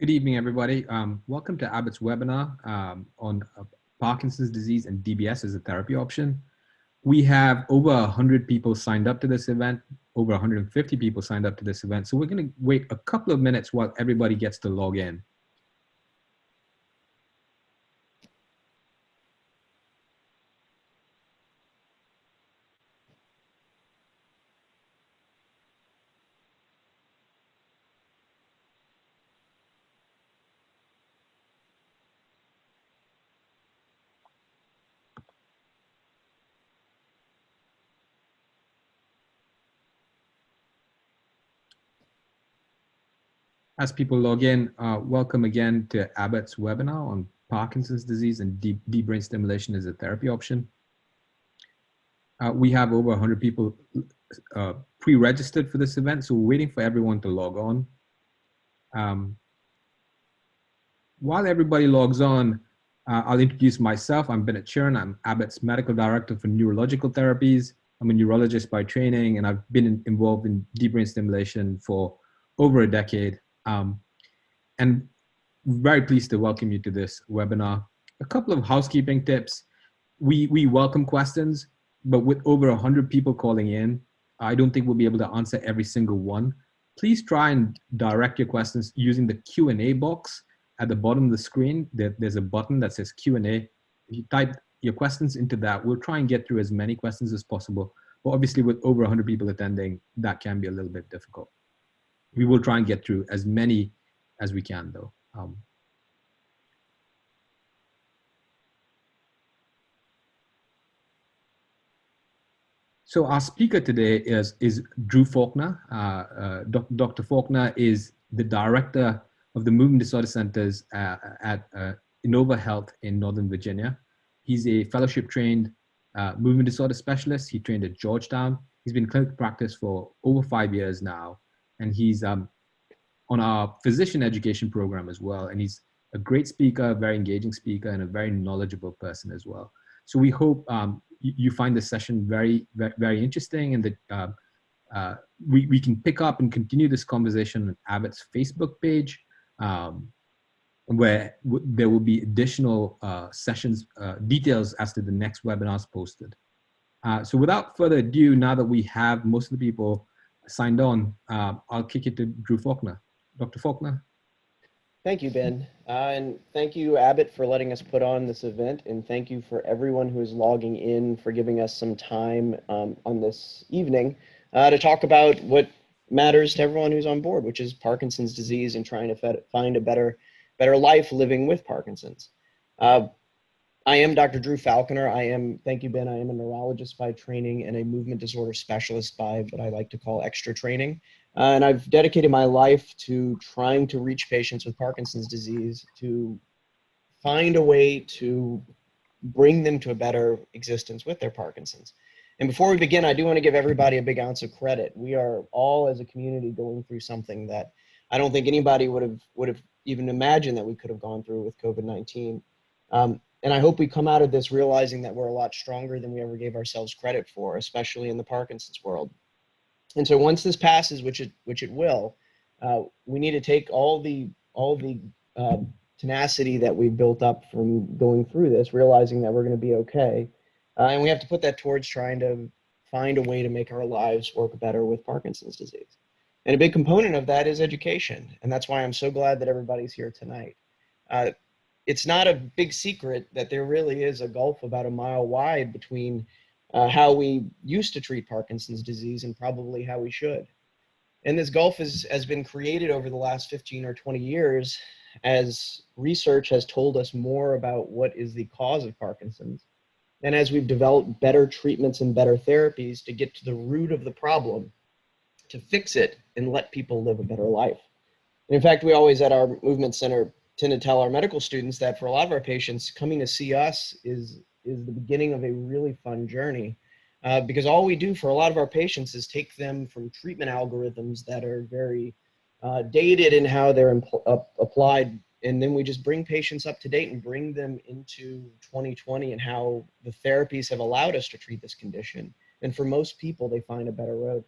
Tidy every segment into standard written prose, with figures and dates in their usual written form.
Good evening, everybody. Welcome to Abbott's webinar on Parkinson's disease and DBS as a therapy option. We have over 100 people signed up to this event, over 150 people signed up to this event. So we're going to wait a couple of minutes while everybody gets to log in. As people log in, welcome again to Abbott's webinar on Parkinson's disease and deep brain stimulation as a therapy option. We have over 100 people pre-registered for this event, so we're waiting for everyone to log on. While everybody logs on, I'll introduce myself. I'm Bennett Sheeran. I'm Abbott's Medical Director for Neurological Therapies. I'm a neurologist by training, and I've been involved in deep brain stimulation for over a decade. And very pleased to welcome you to this webinar. A couple of housekeeping tips. We welcome questions, but with over 100 people calling in, I don't think we'll be able to answer every single one. Please try and direct your questions using the Q&A box at the bottom of the screen. There's a button that says Q&A. If you type your questions into that, we'll try and get through as many questions as possible. But obviously with over 100 people attending, that can be a little bit difficult. We will try and get through as many as we can, though. So our speaker today is Drew Faulkner. Dr. Faulkner is the director of the Movement Disorder Centers at Innova Health in Northern Virginia. He's a fellowship-trained movement disorder specialist. He trained at Georgetown. He's been in clinical practice for over 5 years now. And he's on our physician education program as well. And he's a great speaker, a very engaging speaker, and a very knowledgeable person as well. So we hope you find this session very, very interesting, and that we can pick up and continue this conversation on Abbott's Facebook page, where there will be additional sessions, details as to the next webinars posted. So without further ado, now that we have most of the people signed on, I'll kick it to Drew Faulkner. Dr. Faulkner. Thank you, Ben. And thank you, Abbott, for letting us put on this event. And thank you for everyone who is logging in for giving us some time on this evening to talk about what matters to everyone who's on board, which is Parkinson's disease and trying to find a better life living with Parkinson's. I am Dr. Drew Faulkner. Thank you, Ben, I am a neurologist by training and a movement disorder specialist by what I like to call extra training. And I've dedicated my life to trying to reach patients with Parkinson's disease to find a way to bring them to a better existence with their Parkinson's. And before we begin, I do want to give everybody a big ounce of credit. We are all, as a community, going through something that I don't think anybody would have even imagined that we could have gone through with COVID-19. And I hope we come out of this realizing that we're a lot stronger than we ever gave ourselves credit for, especially in the Parkinson's world. And so once this passes, which it will, we need to take all the tenacity that we've built up from going through this, realizing that we're going to be okay, and we have to put that towards trying to find a way to make our lives work better with Parkinson's disease. And a big component of that is education, and that's why I'm so glad that everybody's here tonight. It's not a big secret that there really is a gulf about a mile wide between how we used to treat Parkinson's disease and probably how we should. And this gulf has been created over the last 15 or 20 years as research has told us more about what is the cause of Parkinson's, and as we've developed better treatments and better therapies to get to the root of the problem, to fix it and let people live a better life. And in fact, we always at our movement center tend to tell our medical students that for a lot of our patients, coming to see us is the beginning of a really fun journey, because all we do for a lot of our patients is take them from treatment algorithms that are very dated in how they're applied, and then we just bring patients up to date and bring them into 2020 and how the therapies have allowed us to treat this condition. And for most people, they find a better road.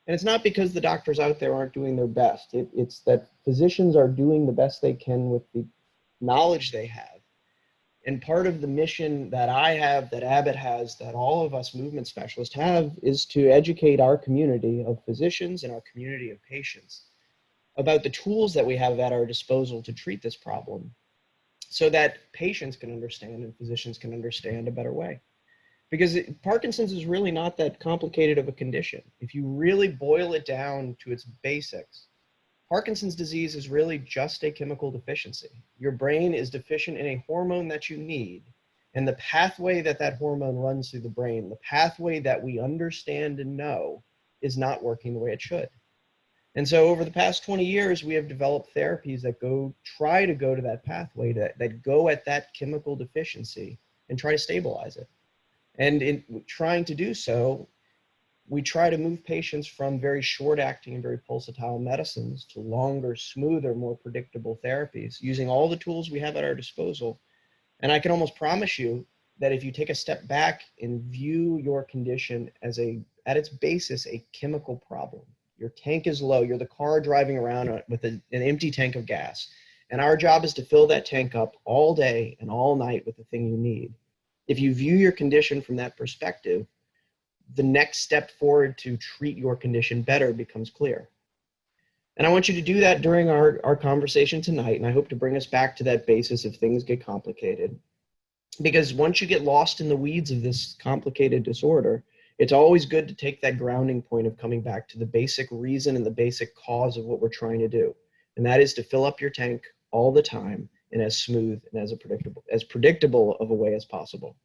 And it's not because the doctors out there aren't doing their best. It's that physicians are doing the best they can with the knowledge they have. And part of the mission that I have, that Abbott has, that all of us movement specialists have, is to educate our community of physicians and our community of patients about the tools that we have at our disposal to treat this problem, so that patients can understand and physicians can understand a better way. Because Parkinson's is really not that complicated of a condition. If you really boil it down to its basics, Parkinson's disease is really just a chemical deficiency. Your brain is deficient in a hormone that you need, and the pathway that that hormone runs through the brain, the pathway that we understand and know, is not working the way it should. And so over the past 20 years, we have developed therapies that try to go to that pathway, that go at that chemical deficiency and try to stabilize it. And in trying to do so, we try to move patients from very short-acting and very pulsatile medicines to longer, smoother, more predictable therapies using all the tools we have at our disposal. And I can almost promise you that if you take a step back and view your condition as at its basis, a chemical problem. Your tank is low. You're the car driving around with an empty tank of gas. And our job is to fill that tank up all day and all night with the thing you need. If you view your condition from that perspective, the next step forward to treat your condition better becomes clear. And I want you to do that during our conversation tonight, and I hope to bring us back to that basis if things get complicated. Because once you get lost in the weeds of this complicated disorder, it's always good to take that grounding point of coming back to the basic reason and the basic cause of what we're trying to do. And that is to fill up your tank all the time and as smooth and as predictable of a way as possible.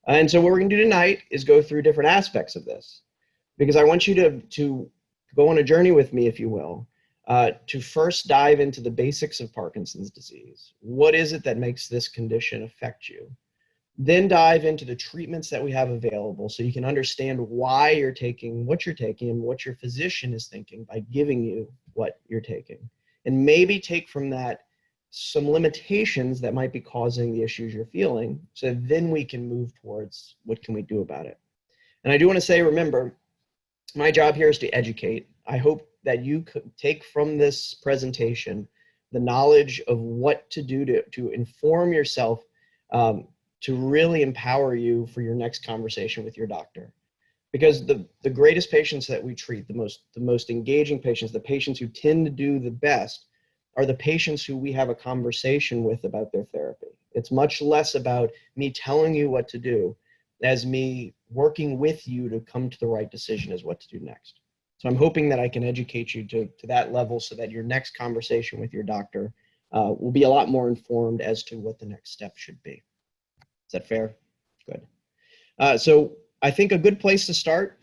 And so what we're going to do tonight is go through different aspects of this, because I want you to go on a journey with me, if you will, to first dive into the basics of Parkinson's disease. What is it that makes this condition affect you? Then dive into the treatments that we have available so you can understand why you're taking what you're taking and what your physician is thinking by giving you what you're taking. And maybe take from that some limitations that might be causing the issues you're feeling, so then we can move towards what can we do about it. And I do want to say, remember, my job here is to educate. I hope that you could take from this presentation the knowledge of what to do to inform yourself, to really empower you for your next conversation with your doctor. Because the greatest patients that we treat, the most engaging patients, the patients who tend to do the best, are the patients who we have a conversation with about their therapy. It's much less about me telling you what to do as me working with you to come to the right decision as what to do next. So I'm hoping that I can educate you to that level so that your next conversation with your doctor will be a lot more informed as to what the next step should be. Is that fair? Good. So I think a good place to start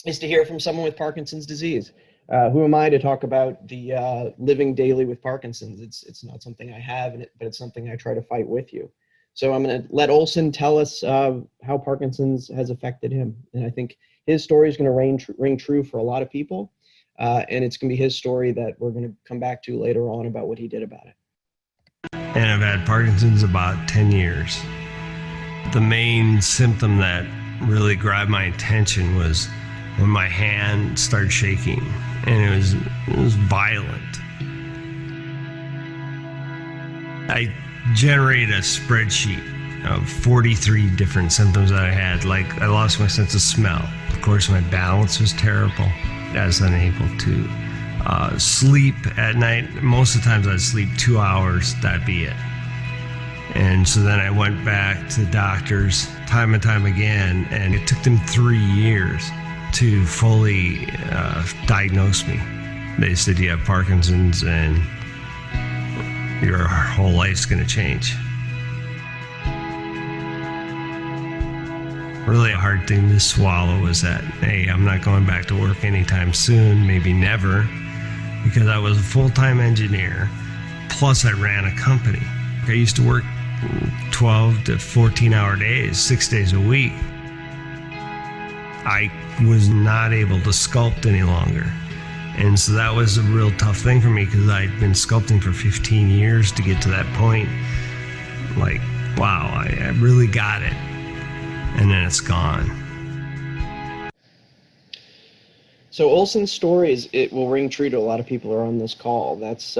is to hear from someone with Parkinson's disease. Who am I to talk about the living daily with Parkinson's? It's not something I have, but it's something I try to fight with you. So I'm going to let Olson tell us how Parkinson's has affected him. And I think his story is going to ring true for a lot of people. And it's going to be his story that we're going to come back to later on about what he did about it. And I've had Parkinson's about 10 years. The main symptom that really grabbed my attention was when my hand started shaking, and it was violent. I generated a spreadsheet of 43 different symptoms that I had. Like, I lost my sense of smell. Of course, my balance was terrible. I was unable to sleep at night. Most of the times I'd sleep 2 hours, that'd be it. And so then I went back to doctors time and time again, and it took them 3 years to fully diagnose me. They said, you have Parkinson's and your whole life's going to change. Really a hard thing to swallow was that, hey, I'm not going back to work anytime soon, maybe never, because I was a full-time engineer, plus I ran a company. I used to work 12 to 14-hour days, 6 days a week. I was not able to sculpt any longer. And so that was a real tough thing for me, because I'd been sculpting for 15 years to get to that point. Like, wow, I really got it. And then it's gone. So Olson's story it will ring true to a lot of people who are on this call. That's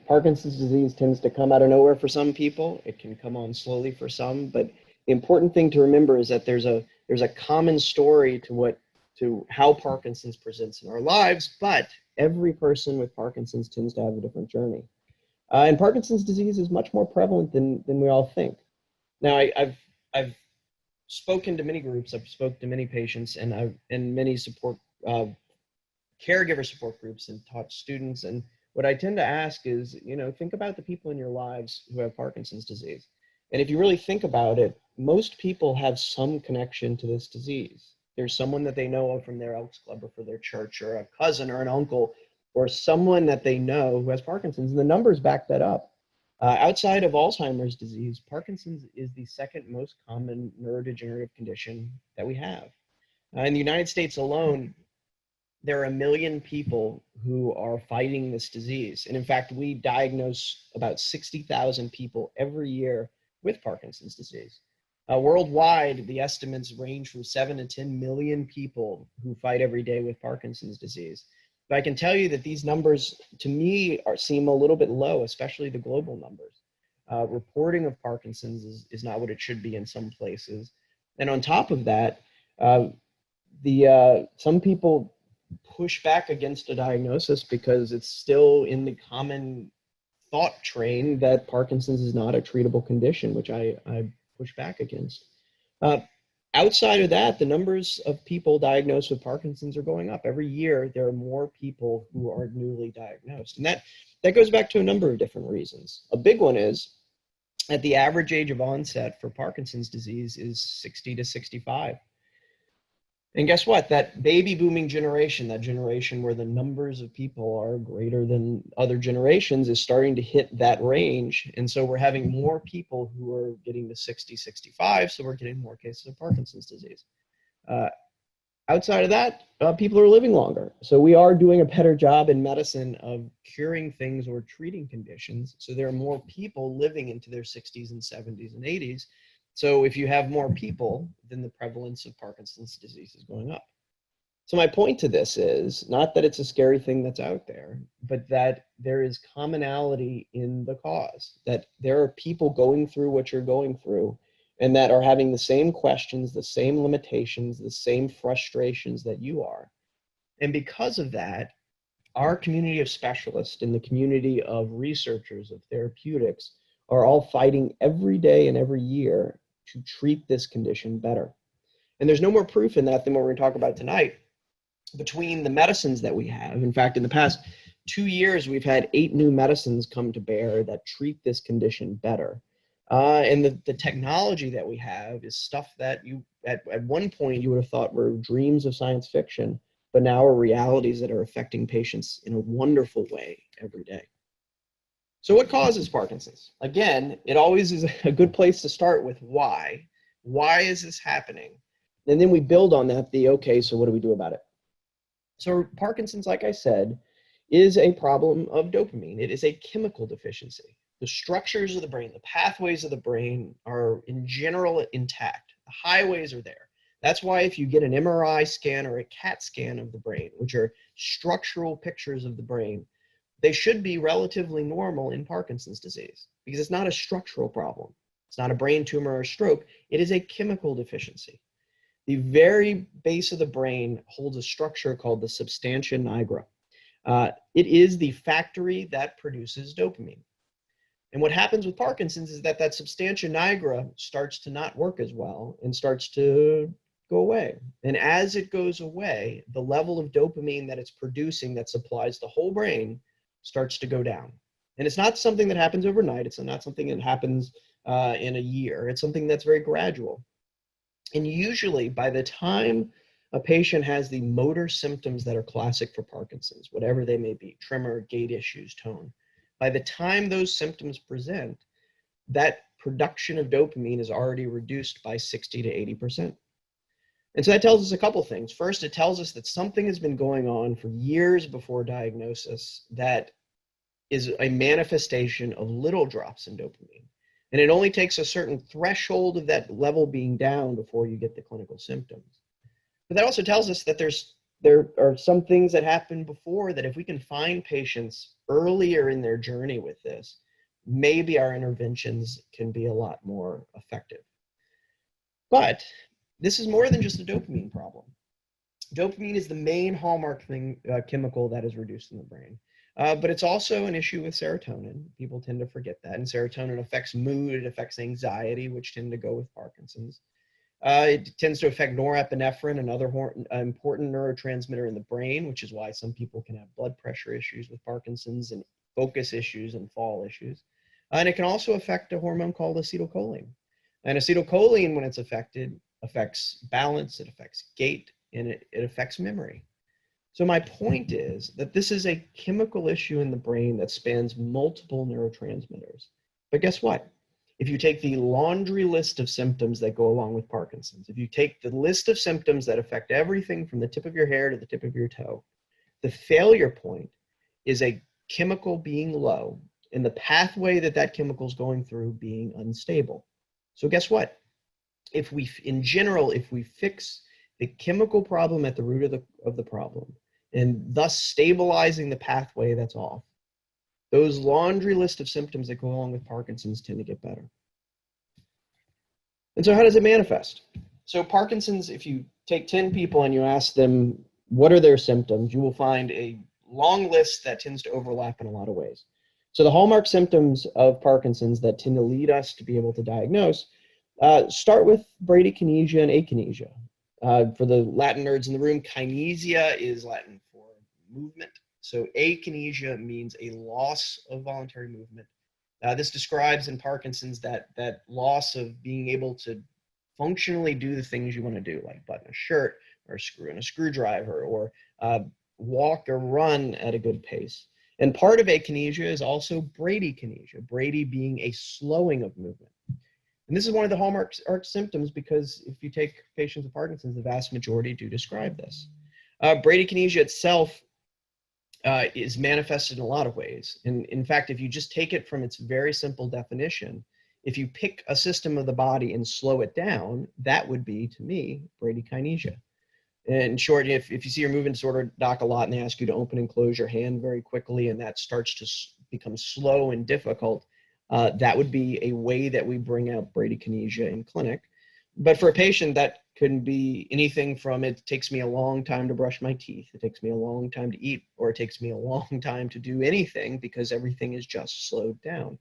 Parkinson's disease tends to come out of nowhere for some people. It can come on slowly for some, but the important thing to remember is that there's a common story to how Parkinson's presents in our lives, but every person with Parkinson's tends to have a different journey. And Parkinson's disease is much more prevalent than we all think. Now, I've spoken to many groups, I've spoken to many patients, and I've in many support caregiver support groups and taught students. And what I tend to ask is, think about the people in your lives who have Parkinson's disease. And if you really think about it, most people have some connection to this disease. There's someone that they know of from their Elks Club or for their church, or a cousin or an uncle, or someone that they know who has Parkinson's, and the numbers back that up. Outside of Alzheimer's disease, Parkinson's is the second most common neurodegenerative condition that we have. In the United States alone, there are 1 million people who are fighting this disease. And in fact, we diagnose about 60,000 people every year with Parkinson's disease. Worldwide, the estimates range from 7 to 10 million people who fight every day with Parkinson's disease. But I can tell you that these numbers, to me, seem a little bit low, especially the global numbers. Reporting of Parkinson's is not what it should be in some places. And on top of that, some people push back against a diagnosis because it's still in the common thought train that Parkinson's is not a treatable condition, which I push back against. Outside of that, the numbers of people diagnosed with Parkinson's are going up. Every year, there are more people who are newly diagnosed. And that goes back to a number of different reasons. A big one is that the average age of onset for Parkinson's disease is 60 to 65. And guess what? That baby booming generation, that generation where the numbers of people are greater than other generations, is starting to hit that range. And so we're having more people who are getting to 60, 65, so we're getting more cases of Parkinson's disease. Outside of that, people are living longer. So we are doing a better job in medicine of curing things or treating conditions. So there are more people living into their 60s and 70s and 80s. So if you have more people, then the prevalence of Parkinson's disease is going up. So my point to this is not that it's a scary thing that's out there, but that there is commonality in the cause, that there are people going through what you're going through and that are having the same questions, the same limitations, the same frustrations that you are. And because of that, our community of specialists and the community of researchers of therapeutics are all fighting every day and every year to treat this condition better. And there's no more proof in that than what we're going to talk about tonight. Between the medicines that we have, in fact, in the past 2 years, we've had 8 new medicines come to bear that treat this condition better. And the technology that we have is stuff that you, at one point, you would have thought were dreams of science fiction, but now are realities that are affecting patients in a wonderful way every day. So what causes Parkinson's? Again, it always is a good place to start with why. Why is this happening? And then we build on that, okay, so what do we do about it? So Parkinson's, like I said, is a problem of dopamine. It is a chemical deficiency. The structures of the brain, the pathways of the brain are in general intact. The highways are there. That's why if you get an MRI scan or a CAT scan of the brain, which are structural pictures of the brain, they should be relatively normal in Parkinson's disease because it's not a structural problem. It's not a brain tumor or stroke. It is a chemical deficiency. The very base of the brain holds a structure called the substantia nigra. It is the factory that produces dopamine. And what happens with Parkinson's is that substantia nigra starts to not work as well and starts to go away. And as it goes away, the level of dopamine that it's producing that supplies the whole brain starts to go down. And it's not something that happens overnight. It's not something that happens in a year. It's something that's very gradual. And usually by the time a patient has the motor symptoms that are classic for Parkinson's, whatever they may be, tremor, gait issues, tone, by the time those symptoms present, that production of dopamine is already reduced by 60 to 80%. And so that tells us a couple things. First, it tells us that something has been going on for years before diagnosis that is a manifestation of little drops in dopamine. And it only takes a certain threshold of that level being down before you get the clinical symptoms. But that also tells us that there's there are some things that happened before that if we can find patients earlier in their journey with this, maybe our interventions can be a lot more effective. But this is more than just a dopamine problem. Dopamine is the main hallmark chemical that is reduced in the brain. But it's also an issue with serotonin. People tend to forget that. And serotonin affects mood, it affects anxiety, which tend to go with Parkinson's. It tends to affect norepinephrine, another important neurotransmitter in the brain, which is why some people can have blood pressure issues with Parkinson's and focus issues and fall issues. And it can also affect a hormone called acetylcholine. And acetylcholine, when it's affected, affects balance, it affects gait, and it affects memory. So my point is that this is a chemical issue in the brain that spans multiple neurotransmitters. But guess what? If you take the laundry list of symptoms that go along with Parkinson's, if you take the list of symptoms that affect everything from the tip of your hair to the tip of your toe, the failure point is a chemical being low and the pathway that that chemical is going through being unstable. So guess what? In general, if we fix the chemical problem at the root of the problem, and thus stabilizing the pathway that's off, those laundry list of symptoms that go along with Parkinson's tend to get better. And so how does it manifest? So Parkinson's, if you take 10 people and you ask them, what are their symptoms, you will find a long list that tends to overlap in a lot of ways. So the hallmark symptoms of Parkinson's that tend to lead us to be able to diagnose start with bradykinesia and akinesia. For the Latin nerds in the room, kinesia is Latin for movement. So akinesia means a loss of voluntary movement. This describes in Parkinson's that loss of being able to functionally do the things you want to do, like button a shirt or screw in a screwdriver or walk or run at a good pace. And part of akinesia is also bradykinesia, brady being a slowing of movement. And this is one of the hallmark symptoms because if you take patients with Parkinson's, the vast majority do describe this. Bradykinesia itself is manifested in a lot of ways. And in fact, if you just take it from its very simple definition, if you pick a system of the body and slow it down, that would be, to me, bradykinesia. In short, if you see your movement disorder doc a lot and they ask you to open and close your hand very quickly and that starts to become slow and difficult, that would be a way that we bring out bradykinesia in clinic. But for a patient, that can be anything from it takes me a long time to brush my teeth, it takes me a long time to eat, or it takes me a long time to do anything because everything is just slowed down.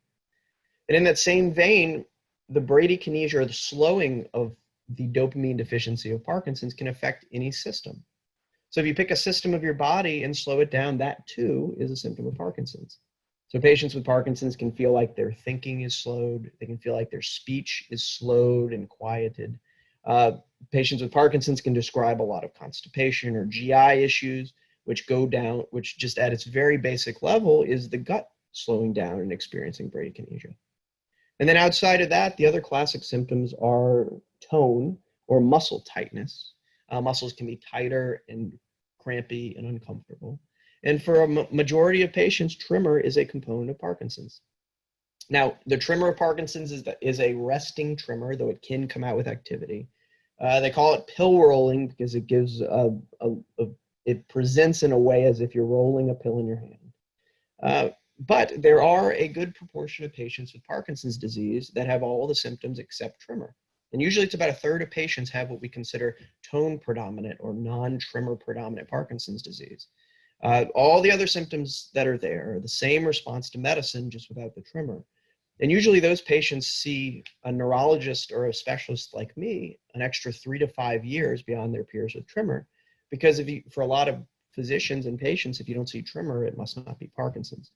And in that same vein, the bradykinesia or the slowing of the dopamine deficiency of Parkinson's can affect any system. So if you pick a system of your body and slow it down, that too is a symptom of Parkinson's. So patients with Parkinson's can feel like their thinking is slowed. They can feel like their speech is slowed and quieted. Patients with Parkinson's can describe a lot of constipation or GI issues, which go down, which just at its very basic level is the gut slowing down and experiencing bradykinesia. And then outside of that, the other classic symptoms are tone or muscle tightness. Muscles can be tighter and crampy and uncomfortable. And for a majority of patients, tremor is a component of Parkinson's. Now, the tremor of Parkinson's is a resting tremor, though it can come out with activity. They call it pill rolling because it gives it presents in a way as if you're rolling a pill in your hand. But there are a good proportion of patients with Parkinson's disease that have all the symptoms except tremor. And usually it's about a third of patients have what we consider tone predominant or non-tremor predominant Parkinson's disease. All the other symptoms that are there are the same response to medicine, just without the tremor. And usually those patients see a neurologist or a specialist like me an extra 3 to 5 years beyond their peers with tremor, because for a lot of physicians and patients, if you don't see tremor, it must not be Parkinson's.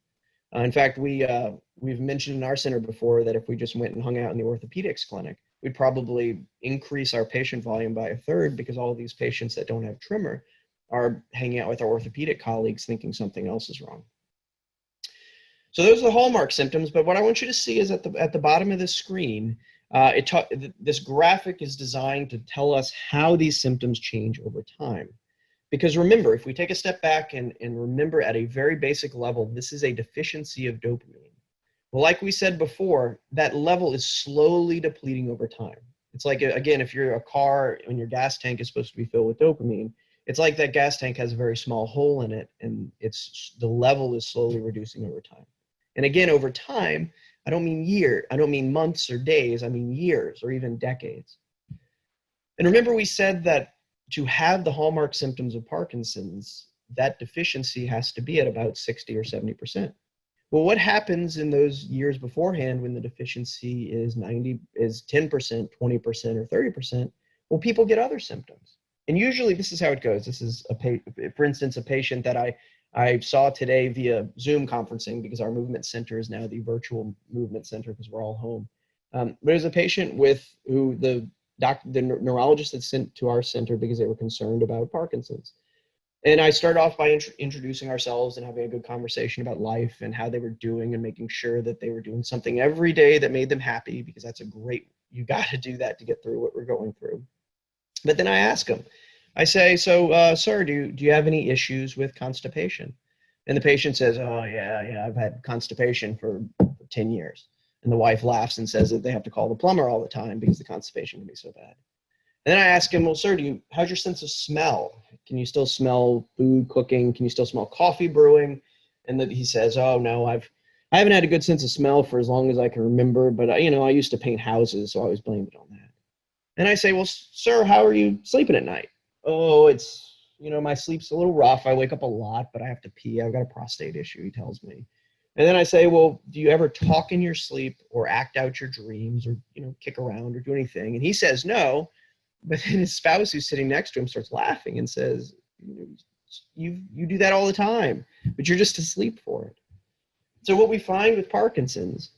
In fact, we've mentioned in our center before that if we just went and hung out in the orthopedics clinic, we'd probably increase our patient volume by a third because all of these patients that don't have tremor are hanging out with our orthopedic colleagues thinking something else is wrong. So those are the hallmark symptoms, but what I want you to see is at the bottom of this screen, this graphic is designed to tell us how these symptoms change over time. Because remember, if we take a step back and remember at a very basic level, this is a deficiency of dopamine. Well, like we said before, that level is slowly depleting over time. It's like, again, if you're a car and your gas tank is supposed to be filled with dopamine, It's like that gas tank has a very small hole in it, and the level is slowly reducing over time. And again, over time, I don't mean months or days, I mean years or even decades. And remember, we said that to have the hallmark symptoms of Parkinson's, that deficiency has to be at about 60 or 70%. Well, what happens in those years beforehand when the deficiency is 10%, 20%, or 30%? Well, people get other symptoms. And usually this is how it goes. This is, for instance, a patient that I saw today via Zoom conferencing, because our movement center is now the virtual movement center because we're all home. But there's a patient who the neurologist had sent to our center because they were concerned about Parkinson's. And I started off by introducing ourselves and having a good conversation about life and how they were doing, and making sure that they were doing something every day that made them happy, because that's you got to do that to get through what we're going through. But then I ask them, I say, so sir, do you have any issues with constipation? And the patient says, oh yeah, I've had constipation for 10 years. And the wife laughs and says that they have to call the plumber all the time because the constipation can be so bad. And then I ask him, well, sir, how's your sense of smell? Can you still smell food cooking? Can you still smell coffee brewing? And then he says, oh no, I haven't had a good sense of smell for as long as I can remember, but I used to paint houses, so I always blamed it on that. And I say, well, sir, how are you sleeping at night? Oh, it's, my sleep's a little rough. I wake up a lot, but I have to pee. I've got a prostate issue, he tells me. And then I say, well, do you ever talk in your sleep or act out your dreams or, kick around or do anything? And he says no. But then his spouse, who's sitting next to him, starts laughing and says, you do that all the time, but you're just asleep for it. So what we find with Parkinson's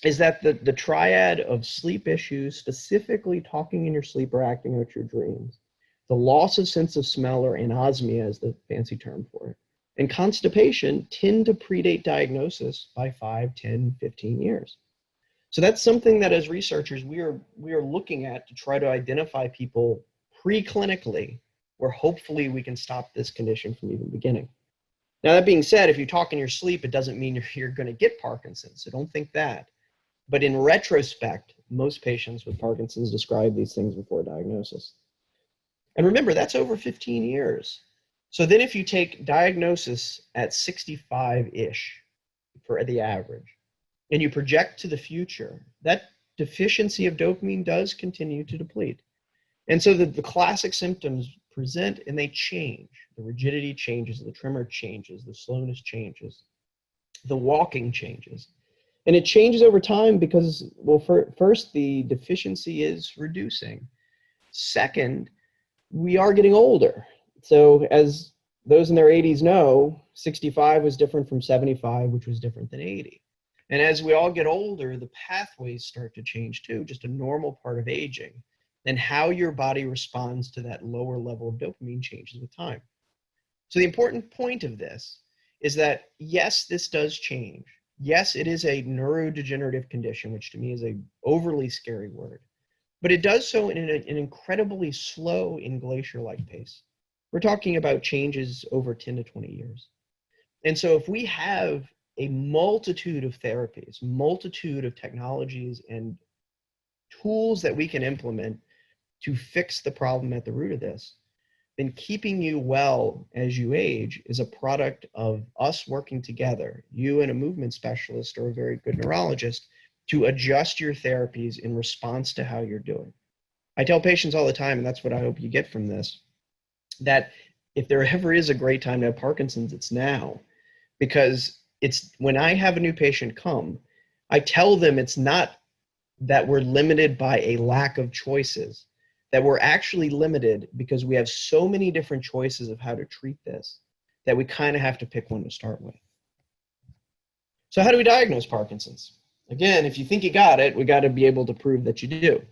is that the triad of sleep issues, specifically talking in your sleep or acting out your dreams, the loss of sense of smell, or anosmia is the fancy term for it, and constipation tend to predate diagnosis by 5, 10, 15 years. So that's something that as researchers, we are looking at to try to identify people preclinically where hopefully we can stop this condition from even beginning. Now, that being said, if you talk in your sleep, it doesn't mean you're going to get Parkinson's, so don't think that. But in retrospect, most patients with Parkinson's describe these things before diagnosis. And remember, that's over 15 years. So then if you take diagnosis at 65-ish for the average, and you project to the future, that deficiency of dopamine does continue to deplete. And so the classic symptoms present and they change. The rigidity changes, the tremor changes, the slowness changes, the walking changes. And it changes over time because, well, first, the deficiency is reducing. Second, we are getting older. So as those in their 80s know, 65 was different from 75, which was different than 80. And as we all get older, the pathways start to change too, just a normal part of aging. And how your body responds to that lower level of dopamine changes with time. So the important point of this is that, yes, this does change. Yes, it is a neurodegenerative condition, which to me is an overly scary word. But it does so in an incredibly slow and glacier-like pace. We're talking about changes over 10 to 20 years. And so if we have a multitude of therapies, multitude of technologies and tools that we can implement to fix the problem at the root of this, then keeping you well as you age is a product of us working together, you and a movement specialist or a very good neurologist, to adjust your therapies in response to how you're doing. I tell patients all the time, and that's what I hope you get from this, that if there ever is a great time to have Parkinson's, it's now. Because it's when I have a new patient come, I tell them it's not that we're limited by a lack of choices, that we're actually limited because we have so many different choices of how to treat this that we kind of have to pick one to start with. So how do we diagnose Parkinson's? Again, if you think you got it, we got to be able to prove that you do.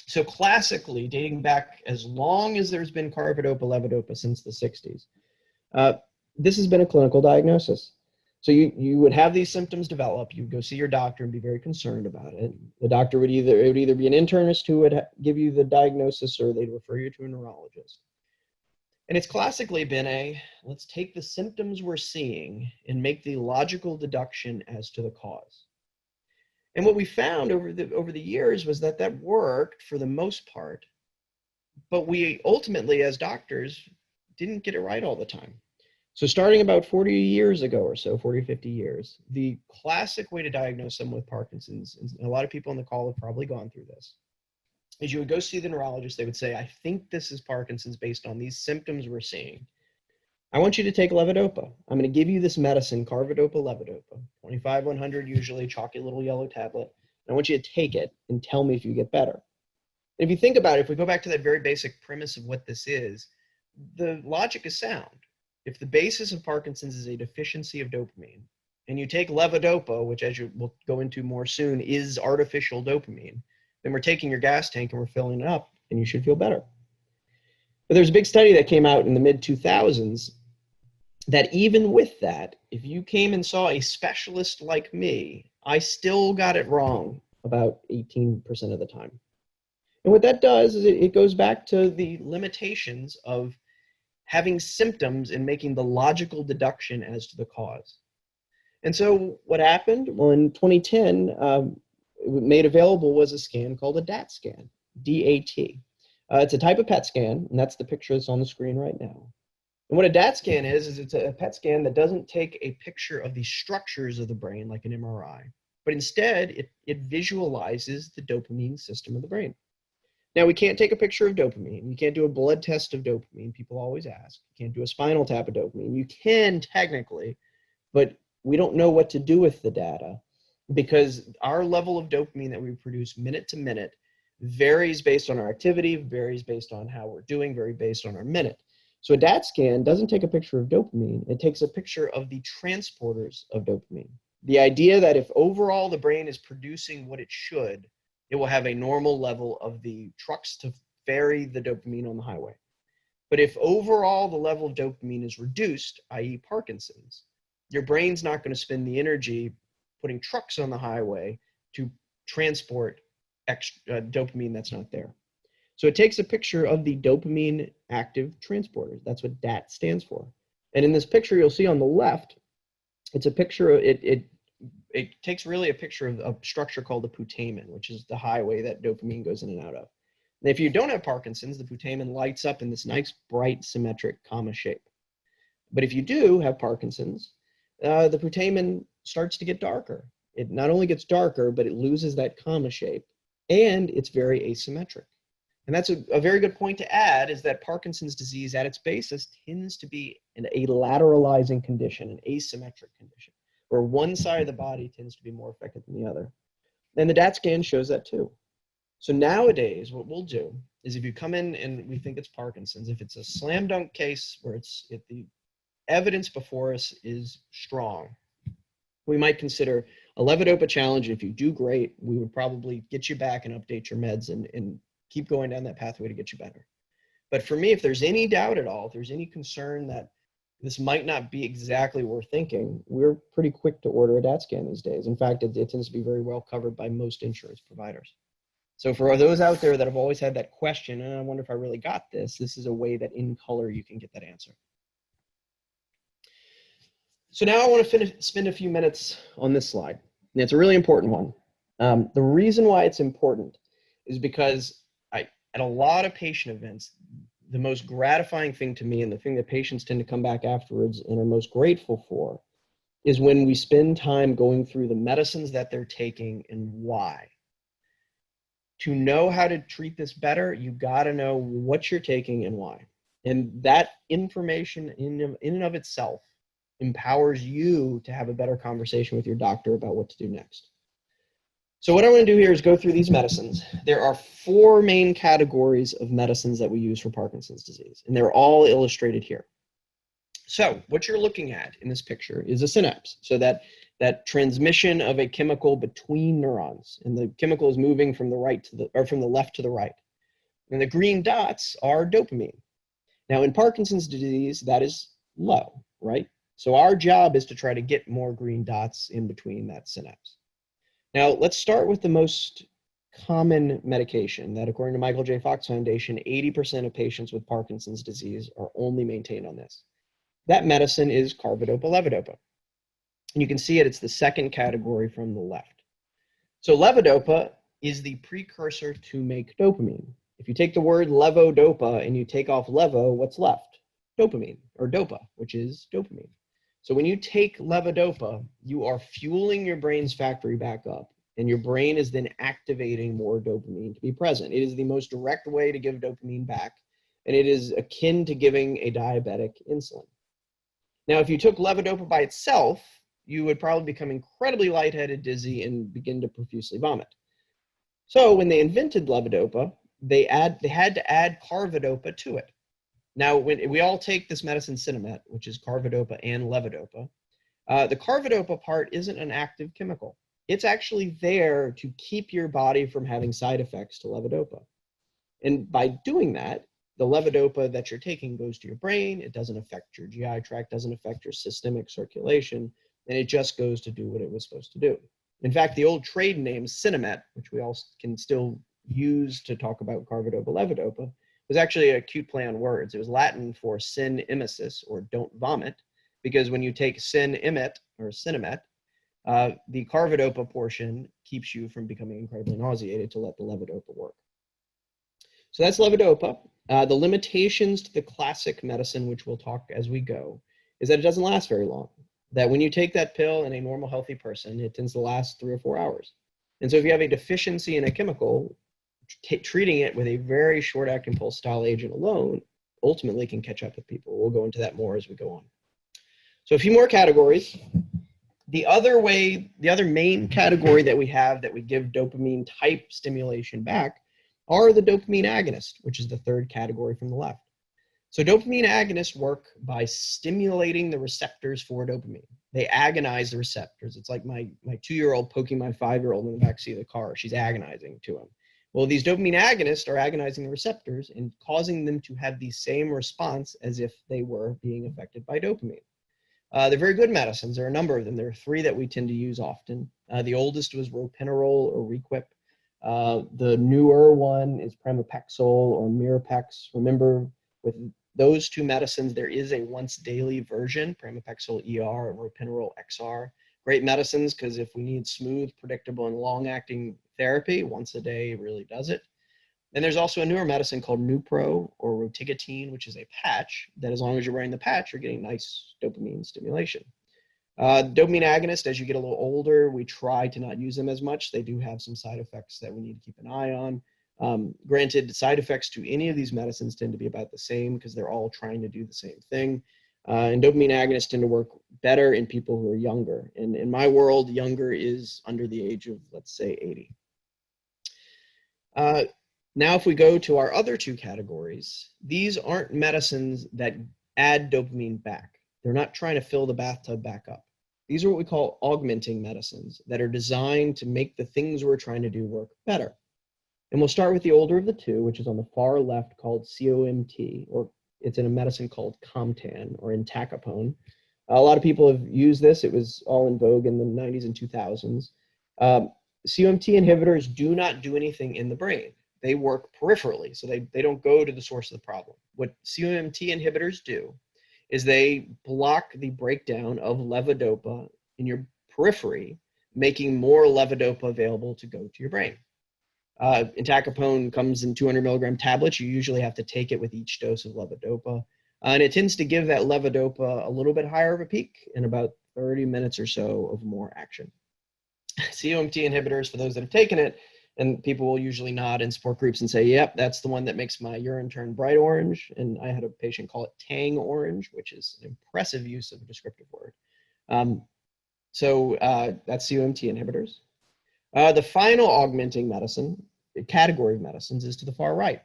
So classically, dating back as long as there's been carbidopa-levodopa since the 60s, this has been a clinical diagnosis. So you would have these symptoms develop, you'd go see your doctor and be very concerned about it. The doctor would either be an internist who would give you the diagnosis, or they'd refer you to a neurologist. And it's classically been let's take the symptoms we're seeing and make the logical deduction as to the cause. And what we found over the years was that worked for the most part, But we ultimately, as doctors, didn't get it right all the time. So starting about 40 years ago or so, 40, 50 years, the classic way to diagnose someone with Parkinson's, and a lot of people on the call have probably gone through this, is you would go see the neurologist. They would say, I think this is Parkinson's based on these symptoms we're seeing. I want you to take levodopa. I'm going to give you this medicine, carbidopa levodopa, 25-100 usually, chalky little yellow tablet. And I want you to take it and tell me if you get better. And if you think about it, if we go back to that very basic premise of what this is, the logic is sound. If the basis of Parkinson's is a deficiency of dopamine, and you take levodopa, which as we'll go into more soon, is artificial dopamine, then we're taking your gas tank and we're filling it up, and you should feel better. But there's a big study that came out in the mid-2000s that even with that, if you came and saw a specialist like me, I still got it wrong about 18% of the time. And what that does is it goes back to the limitations of having symptoms and making the logical deduction as to the cause. And so what happened? Well, in 2010, made available was a scan called a DAT scan, D-A-T. It's a type of PET scan, and that's the picture that's on the screen right now. And what a DAT scan is it's a PET scan that doesn't take a picture of the structures of the brain like an MRI, but instead it visualizes the dopamine system of the brain. Now, we can't take a picture of dopamine. You can't do a blood test of dopamine. People always ask. You can't do a spinal tap of dopamine. You can technically, but we don't know what to do with the data because our level of dopamine that we produce minute to minute varies based on our activity, varies based on how we're doing, varies based on our minute. So a DAT scan doesn't take a picture of dopamine. It takes a picture of the transporters of dopamine. The idea that if overall the brain is producing what it should, it will have a normal level of the trucks to ferry the dopamine on the highway. But if overall the level of dopamine is reduced, i.e. Parkinson's, your brain's not going to spend the energy putting trucks on the highway to transport dopamine that's not there. So it takes a picture of the dopamine active transporters. That's what DAT stands for. And in this picture you'll see on the left, it's a picture of it takes really a picture of a structure called the putamen, which is the highway that dopamine goes in and out of. And if you don't have Parkinson's, the putamen lights up in this nice, bright, symmetric comma shape. But if you do have Parkinson's, the putamen starts to get darker. It not only gets darker, but it loses that comma shape, and it's very asymmetric. And that's a very good point to add, is that Parkinson's disease at its basis tends to be a lateralizing condition, an asymmetric condition, where one side of the body tends to be more affected than the other. And the DAT scan shows that too. So nowadays, what we'll do is if you come in and we think it's Parkinson's, if it's a slam dunk case where the evidence before us is strong, we might consider a levodopa challenge. If you do great, we would probably get you back and update your meds and keep going down that pathway to get you better. But for me, if there's any doubt at all, if there's any concern that this might not be exactly what we're thinking, we're pretty quick to order a DAT scan these days. In fact, it tends to be very well covered by most insurance providers. So for those out there that have always had that question, and I wonder if I really got this, this is a way that in color you can get that answer. So now I want to spend a few minutes on this slide. And it's a really important one. The reason why it's important is because at a lot of patient events, the most gratifying thing to me and the thing that patients tend to come back afterwards and are most grateful for is when we spend time going through the medicines that they're taking and why. To know how to treat this better, you got to know what you're taking and why. And that information in and of itself empowers you to have a better conversation with your doctor about what to do next. So what I want to do here is go through these medicines. There are 4 main categories of medicines that we use for Parkinson's disease, and they're all illustrated here. So what you're looking at in this picture is a synapse. So that transmission of a chemical between neurons, and the chemical is moving from the left to the right. And the green dots are dopamine. Now in Parkinson's disease, that is low, right? So our job is to try to get more green dots in between that synapse. Now, let's start with the most common medication that, according to Michael J. Fox Foundation, 80% of patients with Parkinson's disease are only maintained on this. That medicine is carbidopa levodopa. And you can see it's the second category from the left. So levodopa is the precursor to make dopamine. If you take the word levodopa and you take off levo, what's left? Dopamine, or dopa, which is dopamine. So when you take levodopa, you are fueling your brain's factory back up, and your brain is then activating more dopamine to be present. It is the most direct way to give dopamine back, and it is akin to giving a diabetic insulin. Now, if you took levodopa by itself, you would probably become incredibly lightheaded, dizzy, and begin to profusely vomit. So when they invented levodopa, they had to add carbidopa to it. Now, when we all take this medicine Sinemet, which is carbidopa and levodopa, the carbidopa part isn't an active chemical. It's actually there to keep your body from having side effects to levodopa. And by doing that, the levodopa that you're taking goes to your brain. It doesn't affect your GI tract, doesn't affect your systemic circulation, and it just goes to do what it was supposed to do. In fact, the old trade name Sinemet, which we all can still use to talk about carbidopa levodopa, was actually a cute play on words. It was Latin for sin emesis, or don't vomit, because when you take sin emet, or Sinemet, the carbidopa portion keeps you from becoming incredibly nauseated to let the levodopa work. So that's levodopa. The limitations to the classic medicine, which we'll talk as we go, is that it doesn't last very long. That when you take that pill in a normal, healthy person, it tends to last 3 or 4 hours. And so if you have a deficiency in a chemical, treating it with a very short-acting pulsatile agent alone ultimately can catch up with people. We'll go into that more as we go on. So a few more categories. The other main category that we have that we give dopamine type stimulation back are the dopamine agonists, which is the third category from the left. So dopamine agonists work by stimulating the receptors for dopamine. They agonize the receptors. It's like my 2-year-old poking my 5-year-old in the backseat of the car. She's agonizing to him. Well, these dopamine agonists are agonizing the receptors and causing them to have the same response as if they were being affected by dopamine. They're very good medicines. There are a number of them. There are 3 that we tend to use often. The oldest was ropinirole or Requip. The newer one is pramipexole or Mirapex. Remember, with those 2 medicines, there is a once daily version, pramipexole ER and ropinirole XR. Great medicines, because if we need smooth, predictable, and long-acting therapy, once a day really does it. And there's also a newer medicine called Nupro or rotigotine, which is a patch that, as long as you're wearing the patch, you're getting nice dopamine stimulation. Dopamine agonist, as you get a little older, we try to not use them as much. They do have some side effects that we need to keep an eye on. Granted, side effects to any of these medicines tend to be about the same because they're all trying to do the same thing. And dopamine agonists tend to work better in people who are younger. And in my world, younger is under the age of, let's say, 80. Now, if we go to our other 2 categories, these aren't medicines that add dopamine back. They're not trying to fill the bathtub back up. These are what we call augmenting medicines that are designed to make the things we're trying to do work better. And we'll start with the older of the 2, which is on the far left, called COMT, or it's in a medicine called Comtan or entacapone. A lot of people have used this. It was all in vogue in the 90s and 2000s. COMT inhibitors do not do anything in the brain. They work peripherally, so they don't go to the source of the problem. What COMT inhibitors do is they block the breakdown of levodopa in your periphery, making more levodopa available to go to your brain. Entacapone comes in 200 milligram tablets. You usually have to take it with each dose of levodopa. And it tends to give that levodopa a little bit higher of a peak in about 30 minutes or so of more action. COMT inhibitors, for those that have taken it, and people will usually nod in support groups and say, yep, that's the one that makes my urine turn bright orange. And I had a patient call it tang orange, which is an impressive use of a descriptive word. That's COMT inhibitors. The final augmenting medicine, the category of medicines, is to the far right.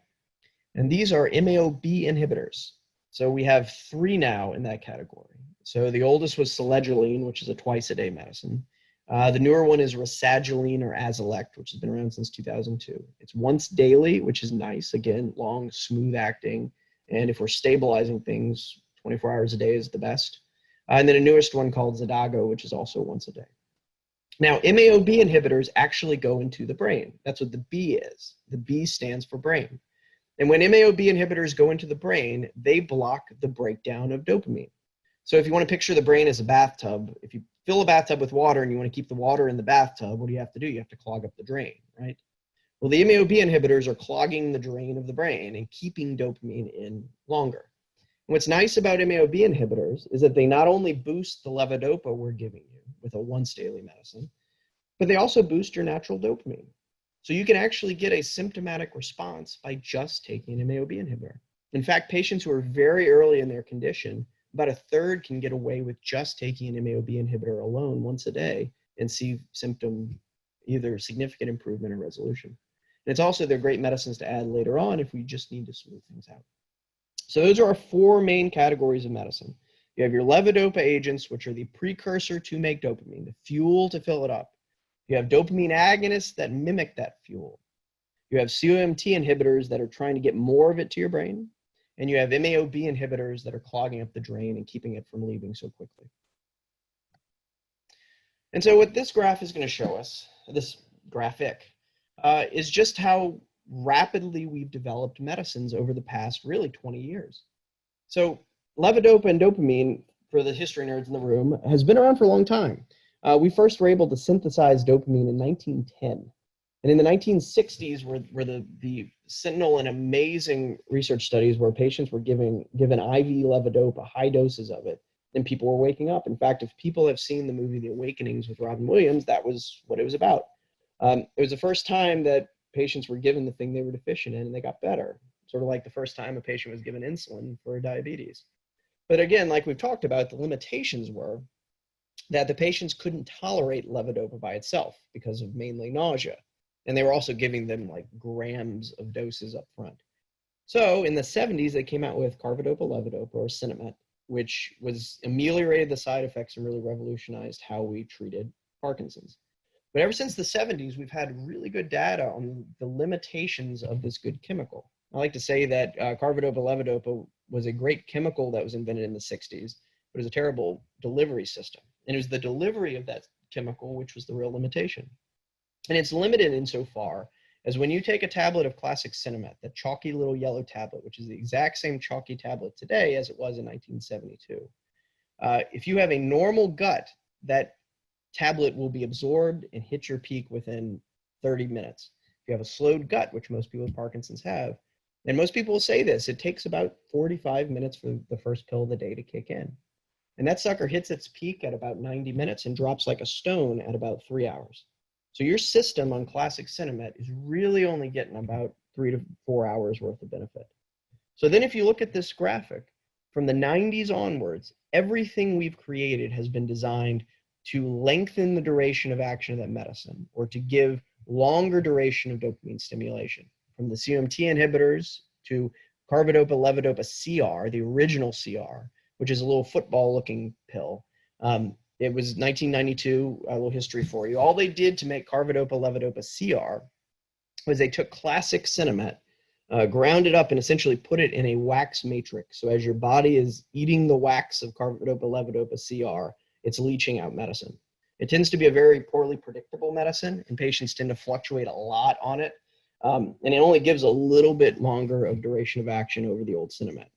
And these are MAO-B inhibitors. So we have 3 now in that category. So the oldest was selegiline, which is a twice-a-day medicine. The newer one is rasagiline or Azilect, which has been around since 2002. It's once daily, which is nice. Again, long, smooth acting. And if we're stabilizing things, 24 hours a day is the best. And then a newest one called Xadago, which is also once a day. Now, MAO-B inhibitors actually go into the brain. That's what the B is. The B stands for brain. And when MAO-B inhibitors go into the brain, they block the breakdown of dopamine. So if you want to picture the brain as a bathtub, if you fill a bathtub with water and you want to keep the water in the bathtub, what do you have to do? You have to clog up the drain, right? Well, the MAOB inhibitors are clogging the drain of the brain and keeping dopamine in longer. And what's nice about MAOB inhibitors is that they not only boost the levodopa we're giving you with a once daily medicine, but they also boost your natural dopamine. So you can actually get a symptomatic response by just taking an MAOB inhibitor. In fact, patients who are very early in their condition, about a third can get away with just taking an MAOB inhibitor alone once a day and see symptom either significant improvement or resolution. And it's also, they're great medicines to add later on if we just need to smooth things out. So those are our four main categories of medicine. You have your levodopa agents, which are the precursor to make dopamine, the fuel to fill it up. You have dopamine agonists that mimic that fuel. You have COMT inhibitors that are trying to get more of it to your brain. And you have MAOB inhibitors that are clogging up the drain and keeping it from leaving so quickly. And so what this graph is going to show us, this graphic, is just how rapidly we've developed medicines over the past really 20 years. So levodopa and dopamine, for the history nerds in the room, has been around for a long time. We first were able to synthesize dopamine in 1910. And in the 1960s were the sentinel and amazing research studies where patients were given IV levodopa, high doses of it, and people were waking up. In fact, if people have seen the movie The Awakenings with Robin Williams, that was what it was about. It was the first time that patients were given the thing they were deficient in and they got better. Sort of like the first time a patient was given insulin for diabetes. But again, like we've talked about, the limitations were that the patients couldn't tolerate levodopa by itself because of mainly nausea. And they were also giving them like grams of doses up front. So in the 70s, they came out with carbidopa levodopa, or Sinemet, which was ameliorated the side effects and really revolutionized how we treated Parkinson's. But ever since the 70s, we've had really good data on the limitations of this good chemical. I like to say that carbidopa levodopa was a great chemical that was invented in the 60s, but it was a terrible delivery system. And it was the delivery of that chemical which was the real limitation. And it's limited insofar as when you take a tablet of classic Sinemet, that chalky little yellow tablet, which is the exact same chalky tablet today as it was in 1972. If you have a normal gut, that tablet will be absorbed and hit your peak within 30 minutes. If you have a slowed gut, which most people with Parkinson's have, and most people will say this, it takes about 45 minutes for the first pill of the day to kick in. And that sucker hits its peak at about 90 minutes and drops like a stone at about 3 hours. So your system on classic Sinemet is really only getting about 3 to 4 hours worth of benefit. So then if you look at this graphic, from the 90s onwards, everything we've created has been designed to lengthen the duration of action of that medicine, or to give longer duration of dopamine stimulation. From the COMT inhibitors to carbidopa levodopa CR, the original CR, which is a little football-looking pill. It was 1992, a little history for you. All they did to make carbidopa levodopa CR was they took classic Sinemet, ground it up, and essentially put it in a wax matrix. So as your body is eating the wax of carbidopa levodopa CR, it's leaching out medicine. It tends to be a very poorly predictable medicine, and patients tend to fluctuate a lot on it. And it only gives a little bit longer of duration of action over the old Sinemet.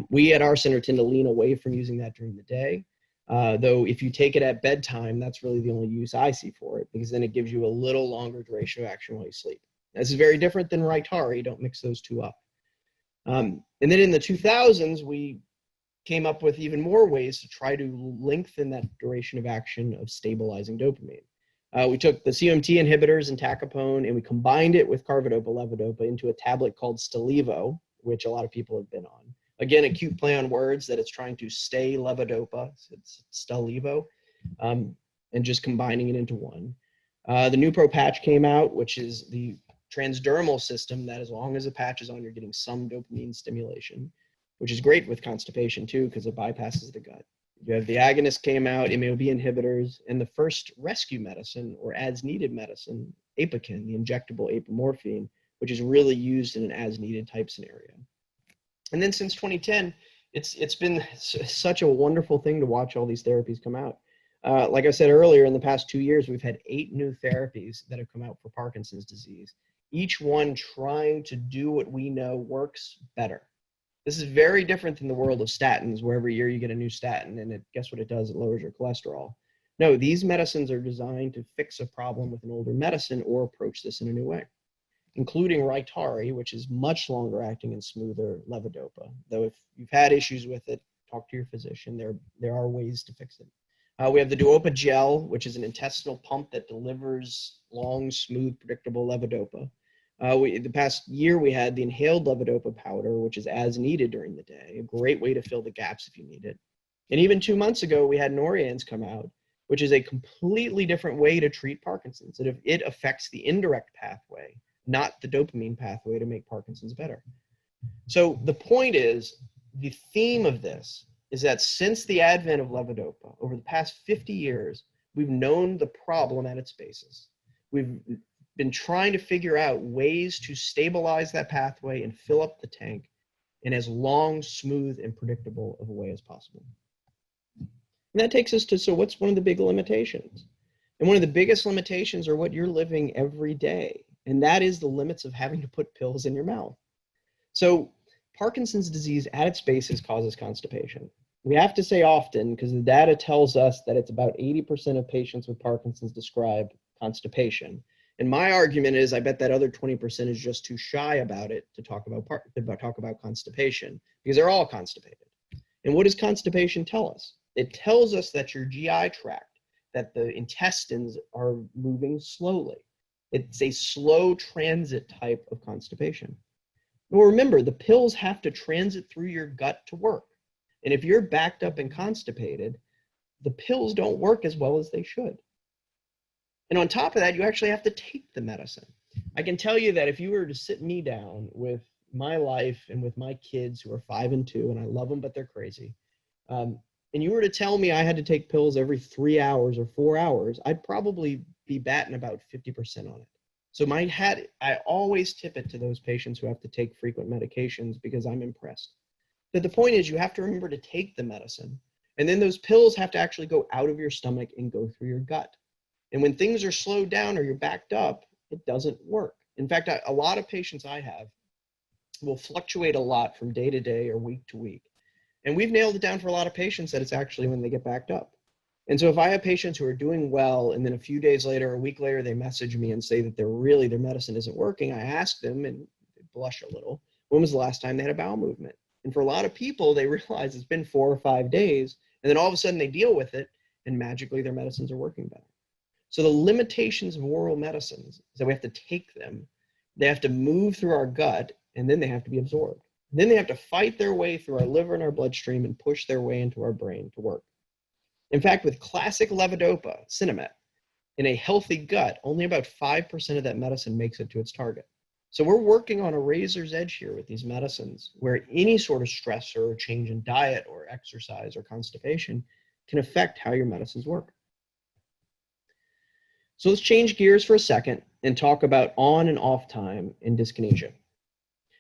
We at our center tend to lean away from using that during the day. Though if you take it at bedtime, that's really the only use I see for it, because then it gives you a little longer duration of action while you sleep. This is very different than Rytari. Don't mix those two up. And then in the 2000s, we came up with even more ways to try to lengthen that duration of action of stabilizing dopamine. We took the COMT inhibitors and tacopone, and we combined it with carbidopa levodopa into a tablet called Stalevo, which a lot of people have been on. Again, a cute play on words that it's trying to stay levodopa, so it's Stalevo, and just combining it into one. The Nupro patch came out, which is the transdermal system that as long as the patch is on, you're getting some dopamine stimulation, which is great with constipation too, because it bypasses the gut. You have the agonist came out, MAOB inhibitors, and the first rescue medicine or as needed medicine, Apokin, the injectable apomorphine, which is really used in an as needed type scenario. And then since 2010, it's been such a wonderful thing to watch all these therapies come out. Like I said earlier, in the past 2 years, we've had 8 new therapies that have come out for Parkinson's disease, each one trying to do what we know works better. This is very different than the world of statins, where every year you get a new statin and guess what it does? It lowers your cholesterol. No, these medicines are designed to fix a problem with an older medicine or approach this in a new way. including Rytary, which is much longer acting and smoother levodopa. Though if you've had issues with it, talk to your physician. There are ways to fix it. We have the Duopa gel, which is an intestinal pump that delivers long, smooth, predictable levodopa. The past year, we had the inhaled levodopa powder, which is as needed during the day, a great way to fill the gaps if you need it. And even 2 months ago, we had Norians come out, which is a completely different way to treat Parkinson's. It affects the indirect pathway, not the dopamine pathway, to make Parkinson's better. So the point is, the theme of this is that since the advent of levodopa, over the past 50 years, we've known the problem at its basis. We've been trying to figure out ways to stabilize that pathway and fill up the tank in as long, smooth, and predictable of a way as possible. And that takes us to, so what's one of the big limitations? And one of the biggest limitations are what you're living every day. And that is the limits of having to put pills in your mouth. So Parkinson's disease at its basis causes constipation. We have to say often, because the data tells us that it's about 80% of patients with Parkinson's describe constipation. And my argument is, I bet that other 20% is just too shy about it to talk about constipation, because they're all constipated. And what does constipation tell us? It tells us that your GI tract, that the intestines are moving slowly. It's a slow transit type of constipation. Well, remember, the pills have to transit through your gut to work. And if you're backed up and constipated, the pills don't work as well as they should. And on top of that, you actually have to take the medicine. I can tell you that if you were to sit me down with my life and with my kids who are 5 and 2, and I love them, but they're crazy, and you were to tell me I had to take pills every 3 hours or 4 hours, I'd probably be batting about 50% on it. So I always tip it to those patients who have to take frequent medications because I'm impressed. But the point is, you have to remember to take the medicine, and then those pills have to actually go out of your stomach and go through your gut. And when things are slowed down or you're backed up, it doesn't work. In fact, a lot of patients I have will fluctuate a lot from day to day or week to week. And we've nailed it down for a lot of patients that it's actually when they get backed up. And so if I have patients who are doing well, and then a few days later, a week later, they message me and say that their medicine isn't working, I ask them, and they blush a little, when was the last time they had a bowel movement? And for a lot of people, they realize it's been 4 or 5 days, and then all of a sudden they deal with it, and magically their medicines are working better. So the limitations of oral medicines is that we have to take them, they have to move through our gut, and then they have to be absorbed. And then they have to fight their way through our liver and our bloodstream and push their way into our brain to work. In fact, with classic levodopa, Cinemet, in a healthy gut, only about 5% of that medicine makes it to its target. So we're working on a razor's edge here with these medicines, where any sort of stressor or change in diet or exercise or constipation can affect how your medicines work. So let's change gears for a second and talk about on and off time in dyskinesia.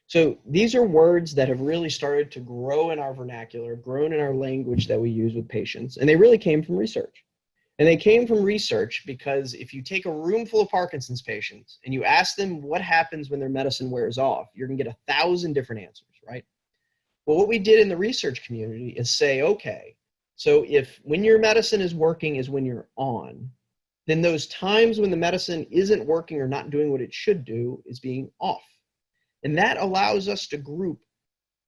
So these are words that have really started to grow in our vernacular, grown in our language that we use with patients, and they really came from research. And they came from research because if you take a room full of Parkinson's patients and you ask them what happens when their medicine wears off, you're gonna get 1,000 different answers, right? Well, what we did in the research community is say, okay, so if when your medicine is working is when you're on, then those times when the medicine isn't working or not doing what it should do is being off. And that allows us to group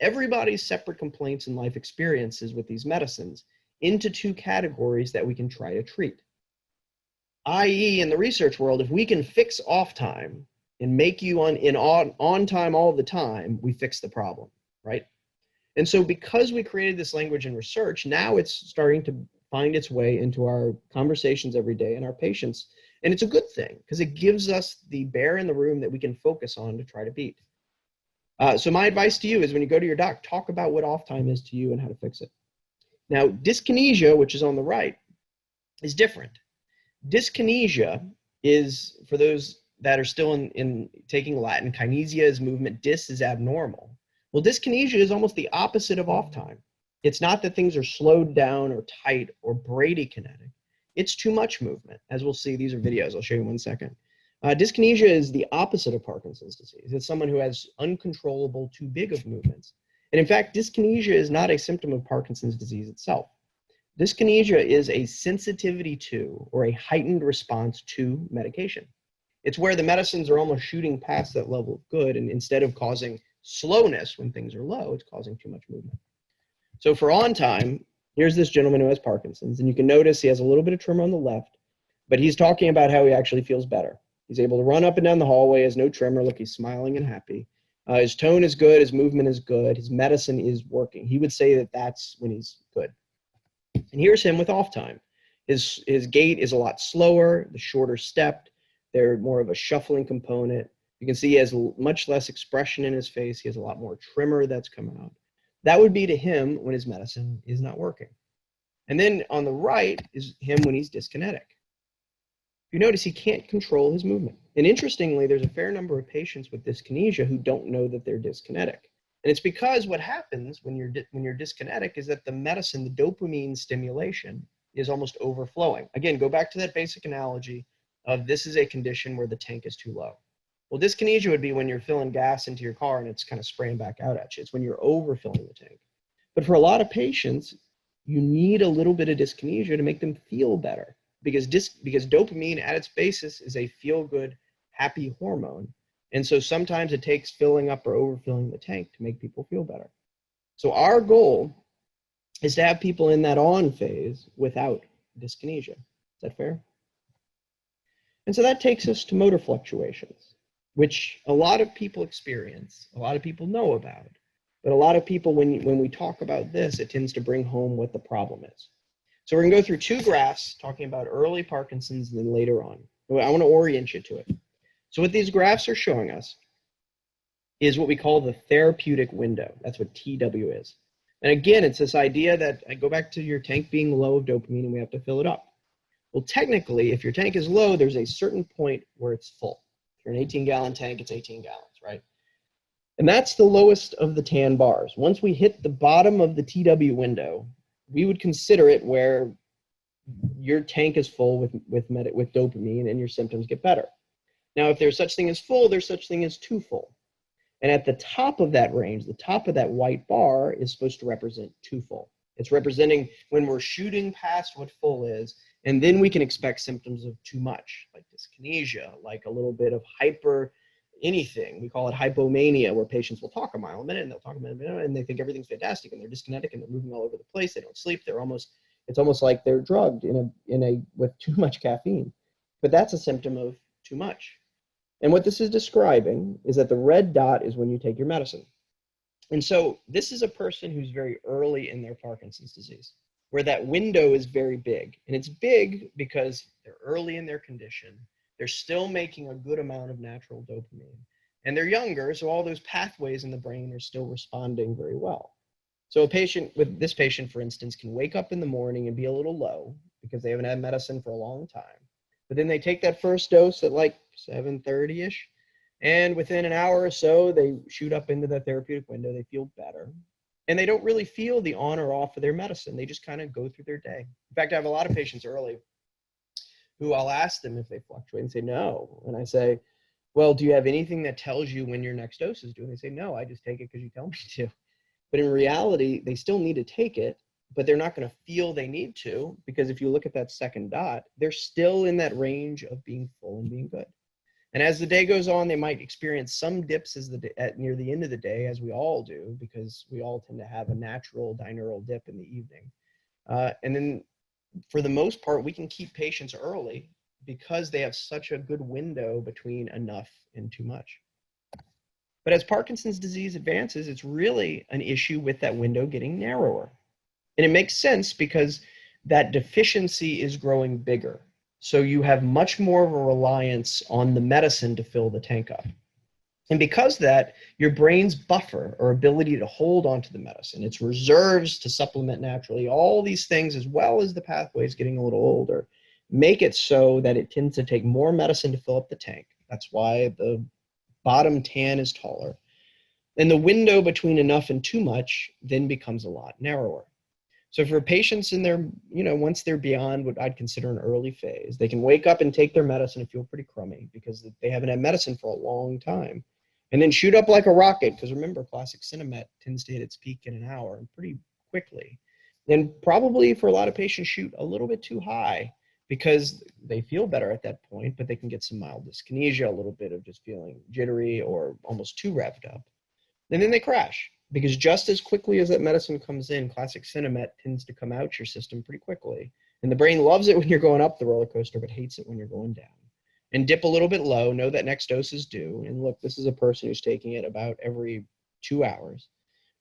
everybody's separate complaints and life experiences with these medicines into 2 categories that we can try to treat. I.e., in the research world, if we can fix off time and make you on time all the time, we fix the problem, right? And so because we created this language in research, now it's starting to find its way into our conversations every day and our patients. And it's a good thing because it gives us the bear in the room that we can focus on to try to beat. So my advice to you is when you go to your doc, talk about what off time is to you and how to fix it. Now, dyskinesia, which is on the right, is different. Dyskinesia is, for those that are still in taking Latin, kinesia is movement, dys is abnormal. Well, dyskinesia is almost the opposite of off time. It's not that things are slowed down or tight or bradykinetic. It's too much movement. As we'll see, these are videos. I'll show you in 1 second. Dyskinesia is the opposite of Parkinson's disease. It's someone who has uncontrollable, too big of movements. And in fact, dyskinesia is not a symptom of Parkinson's disease itself. Dyskinesia is a sensitivity to or a heightened response to medication. It's where the medicines are almost shooting past that level of good, and instead of causing slowness when things are low, it's causing too much movement. So for on time, here's this gentleman who has Parkinson's, and you can notice he has a little bit of tremor on the left, but he's talking about how he actually feels better. He's able to run up and down the hallway, has no tremor, look, he's smiling and happy. His tone is good, his movement is good, his medicine is working. He would say that that's when he's good. And here's him with off time. His gait is a lot slower, the shorter stepped, they're more of a shuffling component. You can see he has much less expression in his face. He has a lot more tremor that's come out. That would be to him when his medicine is not working. And then on the right is him when he's dyskinetic. You notice he can't control his movement. And interestingly, there's a fair number of patients with dyskinesia who don't know that they're dyskinetic. And it's because what happens when you're dyskinetic is that the medicine, the dopamine stimulation, is almost overflowing. Again, go back to that basic analogy of this is a condition where the tank is too low. Well, dyskinesia would be when you're filling gas into your car and it's kind of spraying back out at you. It's when you're overfilling the tank. But for a lot of patients, you need a little bit of dyskinesia to make them feel better, because dopamine at its basis is a feel-good, happy hormone. And so sometimes it takes filling up or overfilling the tank to make people feel better. So our goal is to have people in that on phase without dyskinesia. Is that fair? And so that takes us to motor fluctuations, which a lot of people experience, a lot of people know about, but a lot of people, when we talk about this, it tends to bring home what the problem is. So we're gonna go through two graphs talking about early Parkinson's and then later on. I wanna orient you to it. So what these graphs are showing us is what we call the therapeutic window. That's what TW is. And again, it's this idea that I go back to your tank being low of dopamine and we have to fill it up. Well, technically, if your tank is low, there's a certain point where it's full. If you're an 18-gallon tank, it's 18 gallons, right? And that's the lowest of the tan bars. Once we hit the bottom of the TW window, we would consider it where your tank is full with dopamine and your symptoms get better. Now, if there's such thing as full, there's such thing as too full. And at the top of that range, the top of that white bar is supposed to represent too full. It's representing when we're shooting past what full is, and then we can expect symptoms of too much, like dyskinesia, like a little bit of hyper anything. We call it hypomania, where patients will talk a mile a minute and they'll talk a minute and they think everything's fantastic and they're dyskinetic and they're moving all over the place. They don't sleep. It's almost like they're drugged with too much caffeine. But that's a symptom of too much. And what this is describing is that the red dot is when you take your medicine. And so this is a person who's very early in their Parkinson's disease, where that window is very big. And it's big because they're early in their condition. They're still making a good amount of natural dopamine. And they're younger, so all those pathways in the brain are still responding very well. So this patient, for instance, can wake up in the morning and be a little low because they haven't had medicine for a long time. But then they take that first dose at like 7:30-ish, and within an hour or so, they shoot up into that therapeutic window. They feel better. And they don't really feel the on or off of their medicine. They just kind of go through their day. In fact, I have a lot of patients early who I'll ask them if they fluctuate and say no. And I say, well, do you have anything that tells you when your next dose is due? And they say, no, I just take it because you tell me to. But in reality, they still need to take it, but they're not going to feel they need to, because if you look at that second dot, they're still in that range of being full and being good. And as the day goes on, they might experience some dips near the end of the day, as we all do, because we all tend to have a natural binaural dip in the evening. And then for the most part, we can keep patients early because they have such a good window between enough and too much. But as Parkinson's disease advances, it's really an issue with that window getting narrower. And it makes sense because that deficiency is growing bigger. So you have much more of a reliance on the medicine to fill the tank up. And because of that, your brain's buffer or ability to hold onto the medicine, its reserves to supplement naturally, all these things, as well as the pathways getting a little older, make it so that it tends to take more medicine to fill up the tank. That's why the bottom tan is taller. And the window between enough and too much then becomes a lot narrower. So for patients in their, once they're beyond what I'd consider an early phase, they can wake up and take their medicine and feel pretty crummy because they haven't had medicine for a long time. And then shoot up like a rocket, because remember, classic Cinemet tends to hit its peak in an hour and pretty quickly. Then probably for a lot of patients shoot a little bit too high because they feel better at that point, but they can get some mild dyskinesia, a little bit of just feeling jittery or almost too revved up. And then they crash, because just as quickly as that medicine comes in, classic Cinemet tends to come out your system pretty quickly. And the brain loves it when you're going up the roller coaster, but hates it when you're going down. And dip a little bit low, know that next dose is due. And look, this is a person who's taking it about every 2 hours.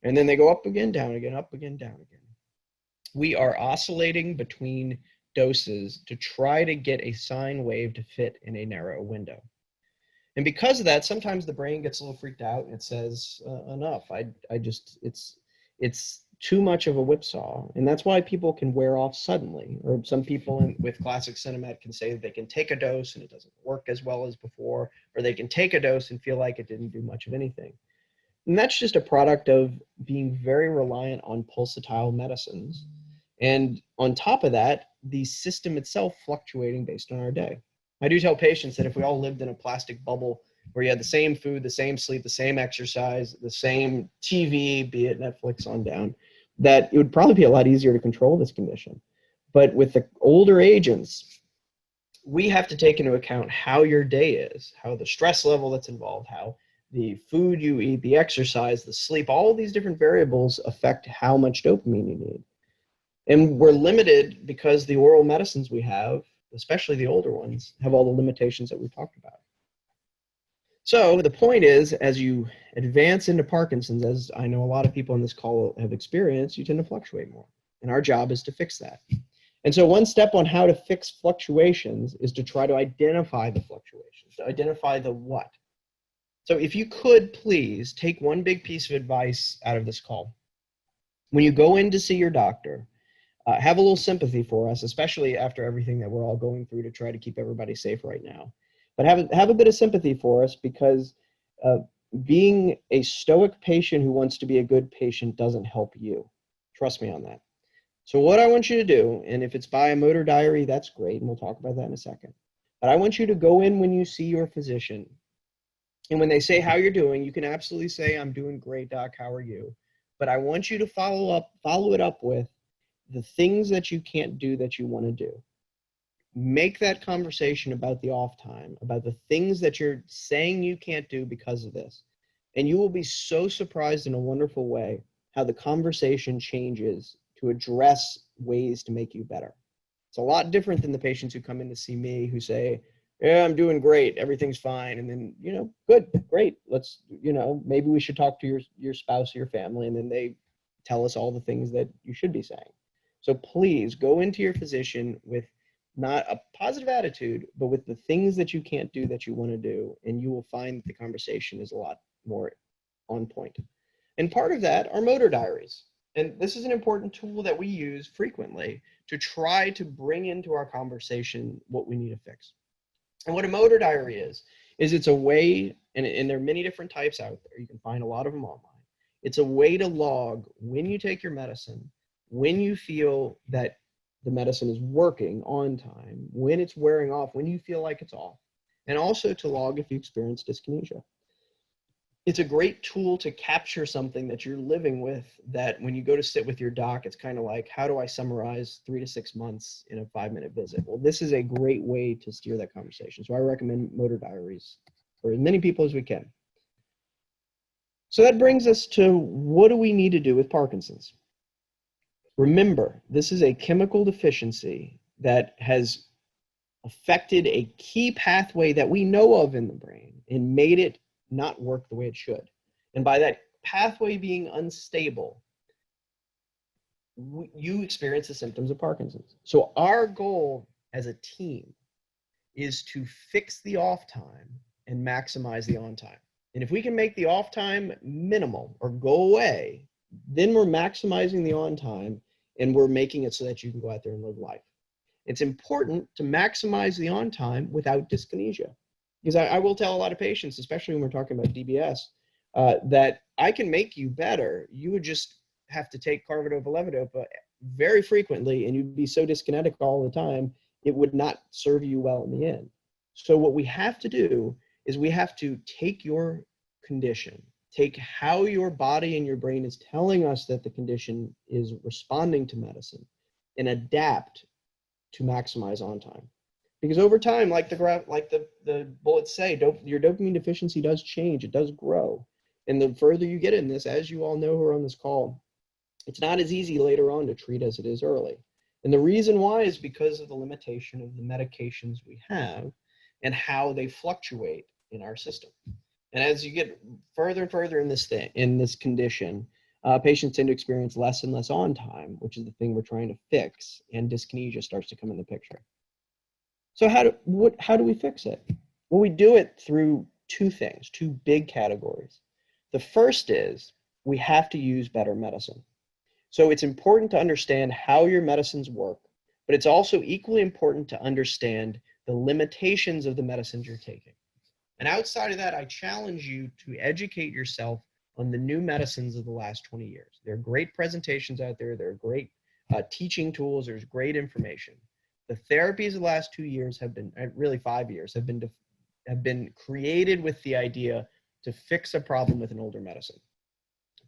And then they go up again, down again, up again, down again. We are oscillating between doses to try to get a sine wave to fit in a narrow window. And because of that, sometimes the brain gets a little freaked out and it says, enough. It's too much of a whipsaw. And that's why people can wear off suddenly. Or some people with classic Cinemet can say that they can take a dose and it doesn't work as well as before, or they can take a dose and feel like it didn't do much of anything. And that's just a product of being very reliant on pulsatile medicines. And on top of that, the system itself fluctuating based on our day. I do tell patients that if we all lived in a plastic bubble where you had the same food, the same sleep, the same exercise, the same TV, be it Netflix on down, that it would probably be a lot easier to control this condition. But with the older agents, we have to take into account how your day is, how the stress level that's involved, how the food you eat, the exercise, the sleep, all of these different variables affect how much dopamine you need. And we're limited because the oral medicines we have, especially the older ones, have all the limitations that we've talked about. So the point is, as you advance into Parkinson's, as I know a lot of people on this call have experienced, you tend to fluctuate more. And our job is to fix that. And so one step on how to fix fluctuations is to try to identify the fluctuations, to identify the what. So if you could please take one big piece of advice out of this call. When you go in to see your doctor, have a little sympathy for us, especially after everything that we're all going through to try to keep everybody safe right now. But have a bit of sympathy for us, because being a stoic patient who wants to be a good patient doesn't help you. Trust me on that. So what I want you to do, and if it's by a motor diary, that's great, and we'll talk about that in a second. But I want you to go in when you see your physician, and when they say how you're doing, you can absolutely say, I'm doing great, doc, how are you? But I want you to follow it up with the things that you can't do that you want to do. Make that conversation about the off time, about the things that you're saying you can't do because of this. And you will be so surprised in a wonderful way how the conversation changes to address ways to make you better. It's a lot different than the patients who come in to see me who say, yeah, I'm doing great, everything's fine. And then, good, great. Let's, maybe we should talk to your spouse or your family. And then they tell us all the things that you should be saying. So please go into your physician with not a positive attitude, but with the things that you can't do that you want to do. And you will find that the conversation is a lot more on point. And part of that are motor diaries. And this is an important tool that we use frequently to try to bring into our conversation what we need to fix. And what a motor diary is it's a way, and there are many different types out there. You can find a lot of them online. It's a way to log when you take your medicine, when you feel that the medicine is working on time, when it's wearing off, when you feel like it's off, and also to log if you experience dyskinesia. It's a great tool to capture something that you're living with, that when you go to sit with your doc, it's kind of like, how do I summarize 3 to 6 months in a 5-minute visit? Well, this is a great way to steer that conversation. So I recommend motor diaries for as many people as we can. So that brings us to, what do we need to do with Parkinson's? Remember, this is a chemical deficiency that has affected a key pathway that we know of in the brain and made it not work the way it should. And by that pathway being unstable, you experience the symptoms of Parkinson's. So our goal as a team is to fix the off time and maximize the on time. And if we can make the off time minimal or go away, then we're maximizing the on time, and we're making it so that you can go out there and live life. It's important to maximize the on time without dyskinesia. Because I will tell a lot of patients, especially when we're talking about DBS, that I can make you better. You would just have to take carbidopa-levodopa very frequently, and you'd be so dyskinetic all the time, it would not serve you well in the end. So what we have to do is we have to take your condition, take how your body and your brain is telling us that the condition is responding to medicine, and adapt to maximize on time. Because over time, like the bullets say, your dopamine deficiency does change, it does grow. And the further you get in this, as you all know who are on this call, it's not as easy later on to treat as it is early. And the reason why is because of the limitation of the medications we have and how they fluctuate in our system. And as you get further and further in this condition, patients tend to experience less and less on time, which is the thing we're trying to fix, and dyskinesia starts to come in the picture. So how do we fix it? Well, we do it through two things, two big categories. The first is we have to use better medicine. So it's important to understand how your medicines work, but it's also equally important to understand the limitations of the medicines you're taking. And outside of that, I challenge you to educate yourself on the new medicines of the last 20 years. There are great presentations out there. There are great teaching tools. There's great information. The therapies of the last 2 years have been, really 5 years, have been created with the idea to fix a problem with an older medicine.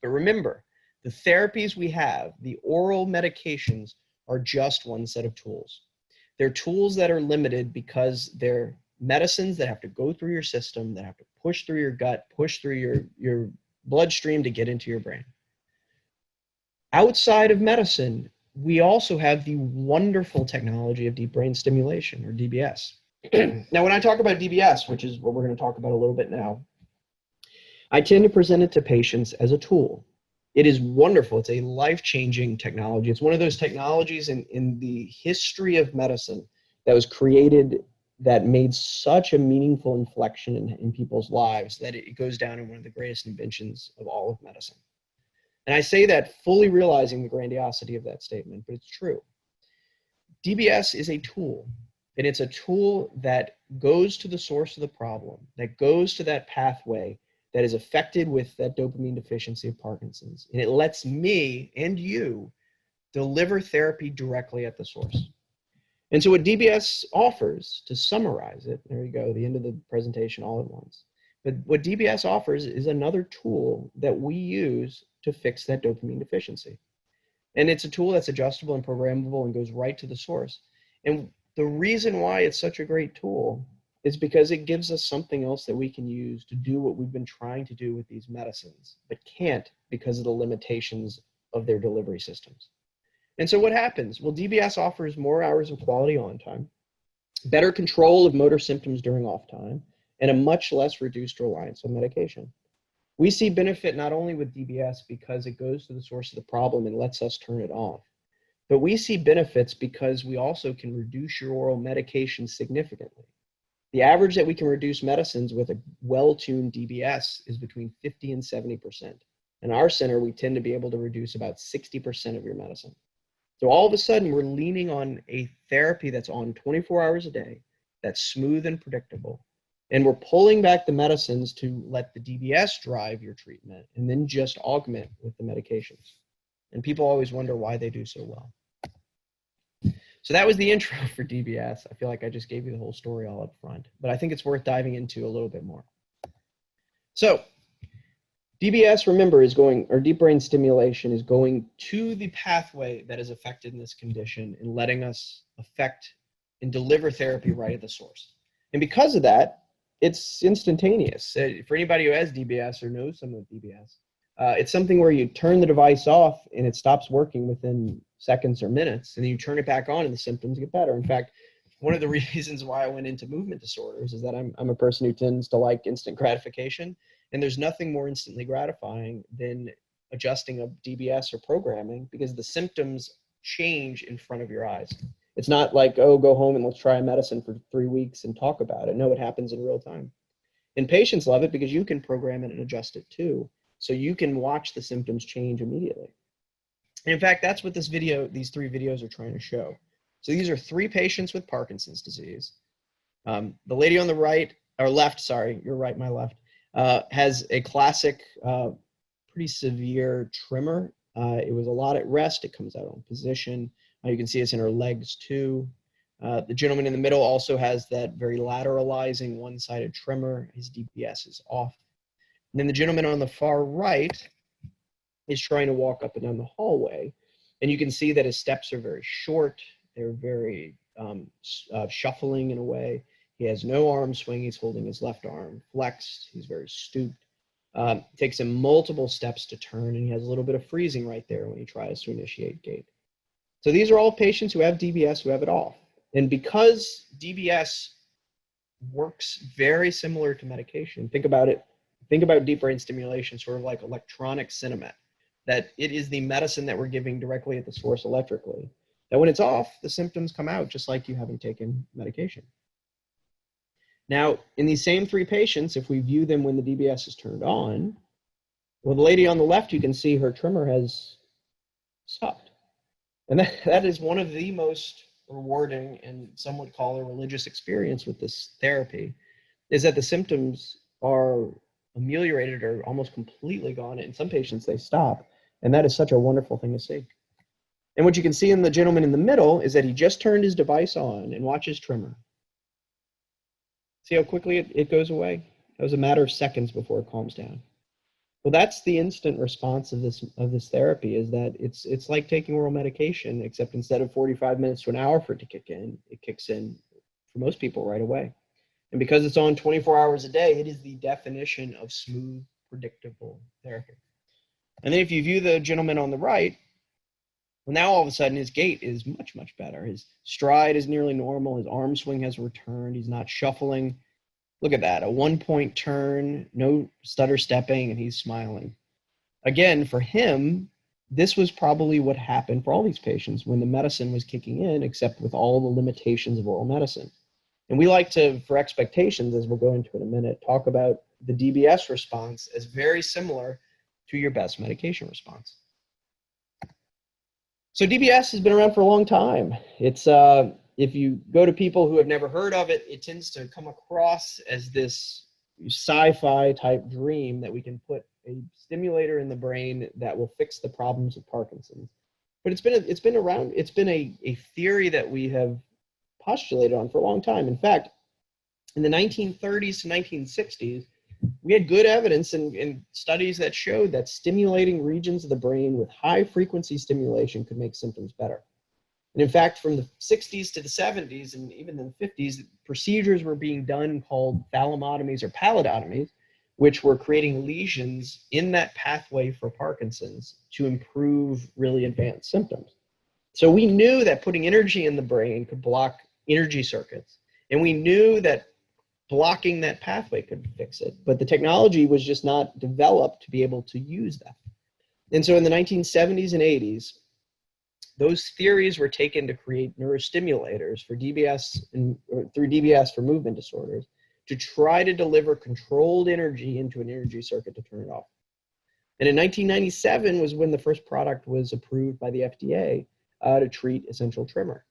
But remember, the therapies we have, the oral medications, are just one set of tools. They're tools that are limited because they're medicines that have to go through your system, that have to push through your gut, push through your bloodstream to get into your brain. Outside of medicine, we also have the wonderful technology of deep brain stimulation, or DBS. Now, when I talk about DBS, which is what we're going to talk about a little bit now, I tend to present it to patients as a tool. It is wonderful. It's a life-changing technology. It's one of those technologies in the history of medicine that was created that made such a meaningful inflection in people's lives that it goes down in one of the greatest inventions of all of medicine. And I say that fully realizing the grandiosity of that statement, but it's true. DBS is a tool, and it's a tool that goes to the source of the problem, that goes to that pathway that is affected with that dopamine deficiency of Parkinson's. And it lets me and you deliver therapy directly at the source. And so what DBS offers, to summarize it, there you go, the end of the presentation all at once. But what DBS offers is another tool that we use to fix that dopamine deficiency. And it's a tool that's adjustable and programmable and goes right to the source. And the reason why it's such a great tool is because it gives us something else that we can use to do what we've been trying to do with these medicines, but can't because of the limitations of their delivery systems. And so what happens? Well, DBS offers more hours of quality on time, better control of motor symptoms during off time, and a much less reduced reliance on medication. We see benefit not only with DBS because it goes to the source of the problem and lets us turn it off, but we see benefits because we also can reduce your oral medication significantly. The average that we can reduce medicines with a well-tuned DBS is between 50 and 70%. In our center, we tend to be able to reduce about 60% of your medicine. So all of a sudden, we're leaning on a therapy that's on 24 hours a day, that's smooth and predictable. And we're pulling back the medicines to let the DBS drive your treatment and then just augment with the medications. And people always wonder why they do so well. So that was the intro for DBS. I feel like I just gave you the whole story all up front, but I think it's worth diving into a little bit more. So DBS, remember, is going, or deep brain stimulation is going to the pathway that is affected in this condition and letting us affect and deliver therapy right at the source. And because of that, it's instantaneous. For anybody who has DBS or knows someone with DBS, it's something where you turn the device off and it stops working within seconds or minutes, and then you turn it back on and the symptoms get better. In fact, one of the reasons why I went into movement disorders is that I'm a person who tends to like instant gratification, and there's nothing more instantly gratifying than adjusting a DBS or programming, because the symptoms change in front of your eyes. It's not like, oh, go home and let's try a medicine for 3 weeks and talk about it. No, it happens in real time. And patients love it because you can program it and adjust it too. So you can watch the symptoms change immediately. And in fact, that's what these 3 videos are trying to show. So these are 3 patients with Parkinson's disease. The lady on the right, or left, sorry, your right, my left, has a classic, pretty severe tremor. It was a lot at rest. It comes out on position. You can see it's in her legs too. The gentleman in the middle also has that very lateralizing one-sided tremor. His DBS is off. And then the gentleman on the far right is trying to walk up and down the hallway. And you can see that his steps are very short. They're very shuffling in a way. He has no arm swing. He's holding his left arm flexed. He's very stooped. It takes him multiple steps to turn, and he has a little bit of freezing right there when he tries to initiate gait. So these are all patients who have DBS who have it all. And because DBS works very similar to medication, think about it. Think about deep brain stimulation, sort of like electronic Cinemet, that it is the medicine that we're giving directly at the source electrically. That when it's off, the symptoms come out just like you haven't taken medication. Now, in these same 3 patients, if we view them when the DBS is turned on, well, the lady on the left, you can see her tremor has stopped. And that is one of the most rewarding, and some would call a religious experience with this therapy, is that the symptoms are ameliorated or almost completely gone. In some patients, they stop. And that is such a wonderful thing to see. And what you can see in the gentleman in the middle is that he just turned his device on and watch his tremor. See how quickly it goes away? It was a matter of seconds before it calms down. Well, that's the instant response of this therapy, is that it's like taking oral medication, except instead of 45 minutes to an hour for it to kick in, it kicks in for most people right away. And because it's on 24 hours a day, it is the definition of smooth, predictable therapy. And then if you view the gentleman on the right, well, now all of a sudden his gait is much, much better. His stride is nearly normal. His arm swing has returned. He's not shuffling. Look at that, a 1-point turn, no stutter stepping, and he's smiling. Again, for him, this was probably what happened for all these patients when the medicine was kicking in, except with all the limitations of oral medicine. And we like to, for expectations, as we'll go into in a minute, talk about the DBS response as very similar to your best medication response. So DBS has been around for a long time. It's if you go to people who have never heard of it, it tends to come across as this sci-fi type dream that we can put a stimulator in the brain that will fix the problems of Parkinson's. But it's been around. It's been a theory that we have postulated on for a long time. In fact, in the 1930s to 1960s, we had good evidence in studies that showed that stimulating regions of the brain with high frequency stimulation could make symptoms better. And in fact, from the 60s to the 70s and even in the 50s, procedures were being done called thalamotomies or pallidotomies, which were creating lesions in that pathway for Parkinson's to improve really advanced symptoms. So we knew that putting energy in the brain could block energy circuits, and we knew that blocking that pathway could fix it, but the technology was just not developed to be able to use that. And so in the 1970s and 80s, those theories were taken to create neurostimulators for DBS and through DBS for movement disorders to try to deliver controlled energy into an energy circuit to turn it off. And in 1997 was when the first product was approved by the FDA to treat essential tremor.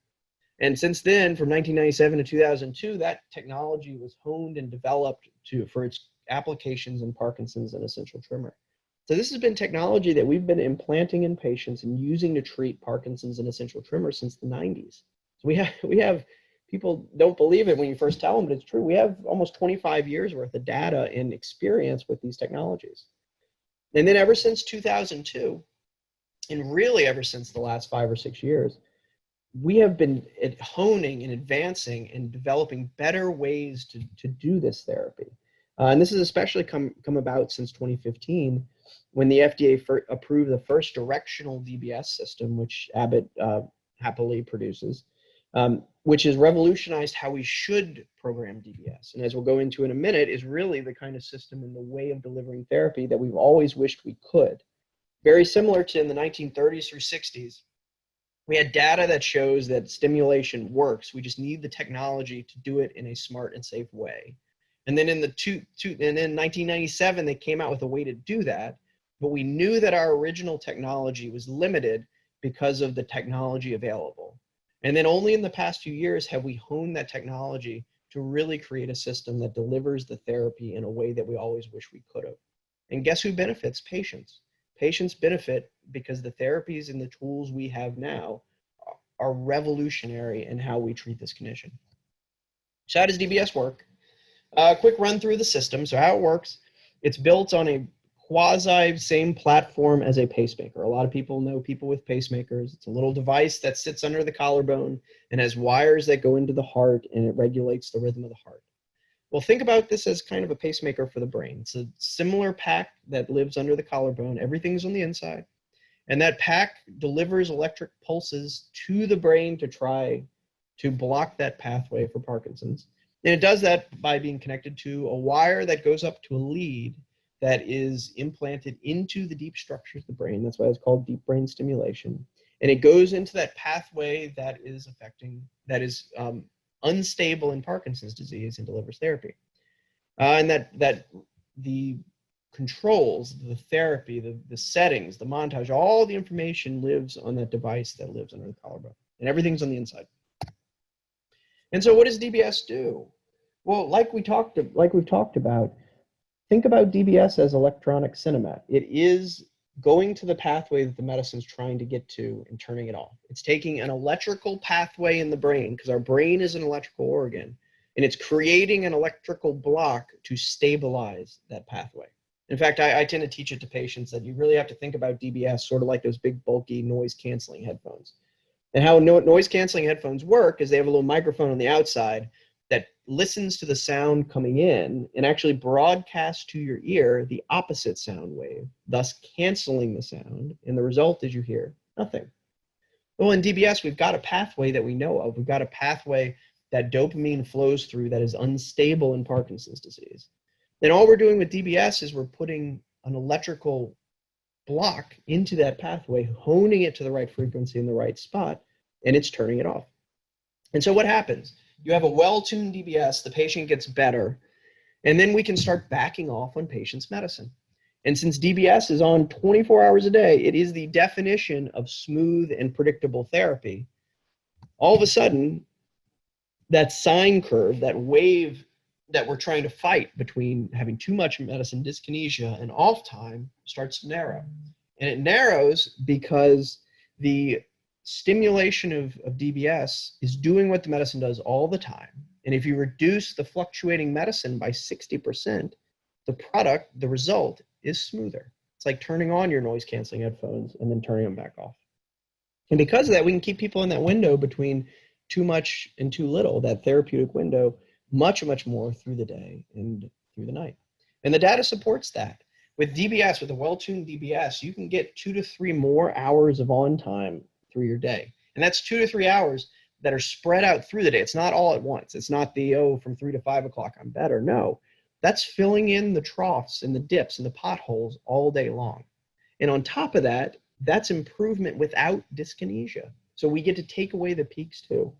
And since then, from 1997 to 2002, that technology was honed and developed for its applications in Parkinson's and essential tremor. So this has been technology that we've been implanting in patients and using to treat Parkinson's and essential tremor since the 90s. So we have people don't believe it when you first tell them, but it's true. We have almost 25 years worth of data and experience with these technologies. And then ever since 2002, and really ever since the last 5 or 6 years, we have been honing and advancing and developing better ways to do this therapy. And this has especially come about since 2015, when the FDA approved the first directional DBS system, which Abbott happily produces, which has revolutionized how we should program DBS. And as we'll go into in a minute, is really the kind of system and the way of delivering therapy that we've always wished we could. Very similar to in the 1930s through 60s, we had data that shows that stimulation works. We just need the technology to do it in a smart and safe way. And then in 1997, they came out with a way to do that, but we knew that our original technology was limited because of the technology available. And then only in the past few years have we honed that technology to really create a system that delivers the therapy in a way that we always wish we could have. And guess who benefits? Patients. Patients benefit because the therapies and the tools we have now are revolutionary in how we treat this condition. So how does DBS work? A quick run through the system. So how it works, it's built on a quasi same platform as a pacemaker. A lot of people know people with pacemakers. It's a little device that sits under the collarbone and has wires that go into the heart, and it regulates the rhythm of the heart. Well, think about this as kind of a pacemaker for the brain. It's a similar pack that lives under the collarbone. Everything's on the inside. And that pack delivers electric pulses to the brain to try to block that pathway for Parkinson's. And it does that by being connected to a wire that goes up to a lead that is implanted into the deep structures of the brain. That's why it's called deep brain stimulation. And it goes into that pathway that is unstable in Parkinson's disease and delivers therapy. And that the controls, the therapy, the settings, the montage, all the information lives on that device that lives under the collarbone. And everything's on the inside. And so what does DBS do? Well, like we've talked about, think about DBS as electronic cinema. It is going to the pathway that the medicine's trying to get to and turning it off. It's taking an electrical pathway in the brain, because our brain is an electrical organ, and it's creating an electrical block to stabilize that pathway. In fact, I tend to teach it to patients that you really have to think about DBS sort of like those big, bulky noise-canceling headphones. And how noise-canceling headphones work is they have a little microphone on the outside that listens to the sound coming in and actually broadcasts to your ear the opposite sound wave, thus canceling the sound. And the result is you hear nothing. Well, in DBS, we've got a pathway that we know of. We've got a pathway that dopamine flows through that is unstable in Parkinson's disease. And all we're doing with DBS is we're putting an electrical block into that pathway, honing it to the right frequency in the right spot, and it's turning it off. And so what happens? You have a well-tuned DBS, the patient gets better, and then we can start backing off on patient's medicine. And since DBS is on 24 hours a day, it is the definition of smooth and predictable therapy. All of a sudden, that sine curve, that wave that we're trying to fight between having too much medicine, dyskinesia, and off time starts to narrow. And it narrows because the stimulation of DBS is doing what the medicine does all the time. And if you reduce the fluctuating medicine by 60%, the result is smoother. It's like turning on your noise canceling headphones and then turning them back off. And because of that, we can keep people in that window between too much and too little, that therapeutic window, much, much more through the day and through the night. And the data supports that. With DBS, with a well-tuned DBS, you can get 2 to 3 more hours of on time through your day. And that's 2 to 3 hours that are spread out through the day. It's not all at once. It's not from 3 to 5 o'clock, I'm better. No, that's filling in the troughs and the dips and the potholes all day long. And on top of that, that's improvement without dyskinesia. So we get to take away the peaks too.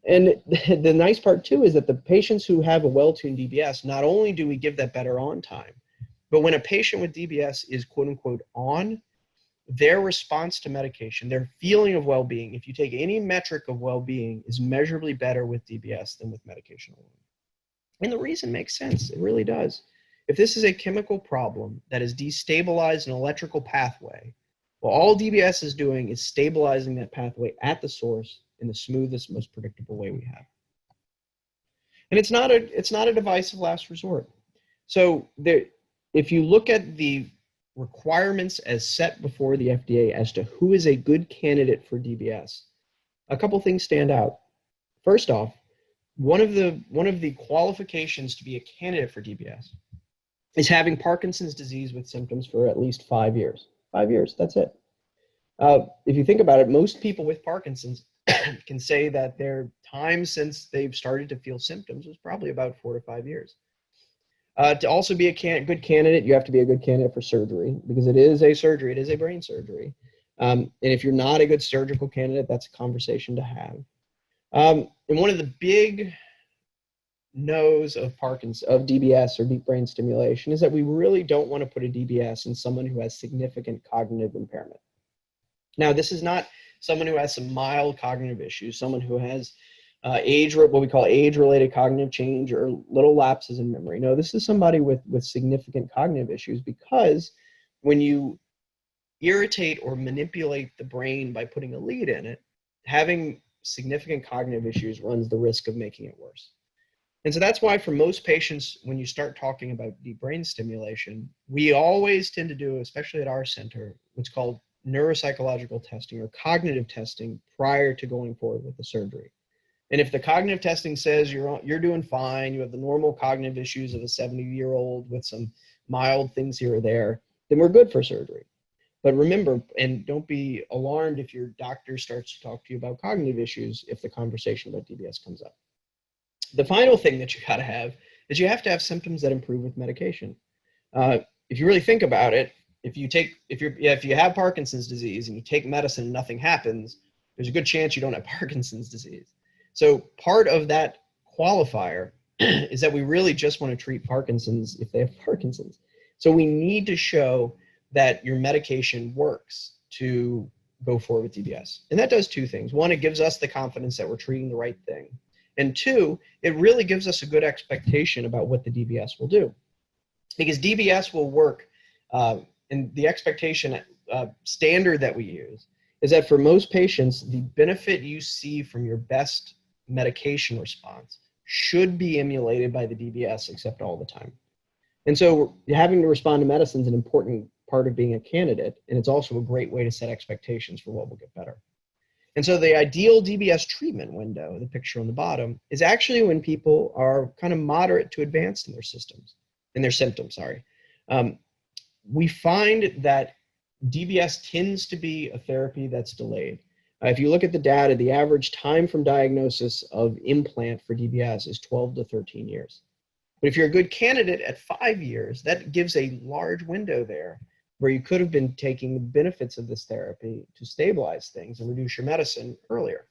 And the nice part too is that the patients who have a well-tuned DBS, not only do we give that better on time, but when a patient with DBS is quote unquote on, their response to medication, their feeling of well-being, if you take any metric of well-being, is measurably better with DBS than with medication alone. And the reason makes sense. It really does. If this is a chemical problem that has destabilized an electrical pathway, well, all DBS is doing is stabilizing that pathway at the source in the smoothest, most predictable way we have. And it's not a device of last resort. So if you look at the requirements as set before the FDA as to who is a good candidate for DBS, a couple things stand out. First off, one of the qualifications to be a candidate for DBS is having Parkinson's disease with symptoms for at least 5 years. 5 years, that's it. If you think about it, most people with Parkinson's can say that their time since they've started to feel symptoms was probably about 4 to 5 years. To also be a good candidate, you have to be a good candidate for surgery, because it is a surgery. It is a brain surgery. And if you're not a good surgical candidate, that's a conversation to have. And one of the big no's of DBS or deep brain stimulation is that we really don't want to put a DBS in someone who has significant cognitive impairment. Now, this is not someone who has some mild cognitive issues, someone who has what we call age-related cognitive change or little lapses in memory. No, this is somebody with significant cognitive issues, because when you irritate or manipulate the brain by putting a lead in it, having significant cognitive issues runs the risk of making it worse. And so that's why for most patients, when you start talking about deep brain stimulation, we always tend to do, especially at our center, what's called neuropsychological testing or cognitive testing prior to going forward with the surgery. And if the cognitive testing says you're doing fine, you have the normal cognitive issues of a 70-year-old with some mild things here or there, then we're good for surgery. But remember, and don't be alarmed if your doctor starts to talk to you about cognitive issues if the conversation about DBS comes up. The final thing that you got to have is you have to have symptoms that improve with medication. If you really think about it, if you have Parkinson's disease and you take medicine and nothing happens, there's a good chance you don't have Parkinson's disease. So part of that qualifier is that we really just want to treat Parkinson's if they have Parkinson's. So we need to show that your medication works to go forward with DBS. And that does two things. One, it gives us the confidence that we're treating the right thing. And two, it really gives us a good expectation about what the DBS will do. Because DBS will work, and the expectation standard that we use is that for most patients, the benefit you see from your best medication response should be emulated by the DBS, except all the time. And so having to respond to medicine is an important part of being a candidate, and it's also a great way to set expectations for what will get better. And so the ideal DBS treatment window, the picture on the bottom, is actually when people are kind of moderate to advanced in their symptoms. We find that DBS tends to be a therapy that's delayed. If you look at the data, the average time from diagnosis of implant for DBS is 12 to 13 years. But if you're a good candidate at 5 years, that gives a large window there where you could have been taking the benefits of this therapy to stabilize things and reduce your medicine earlier.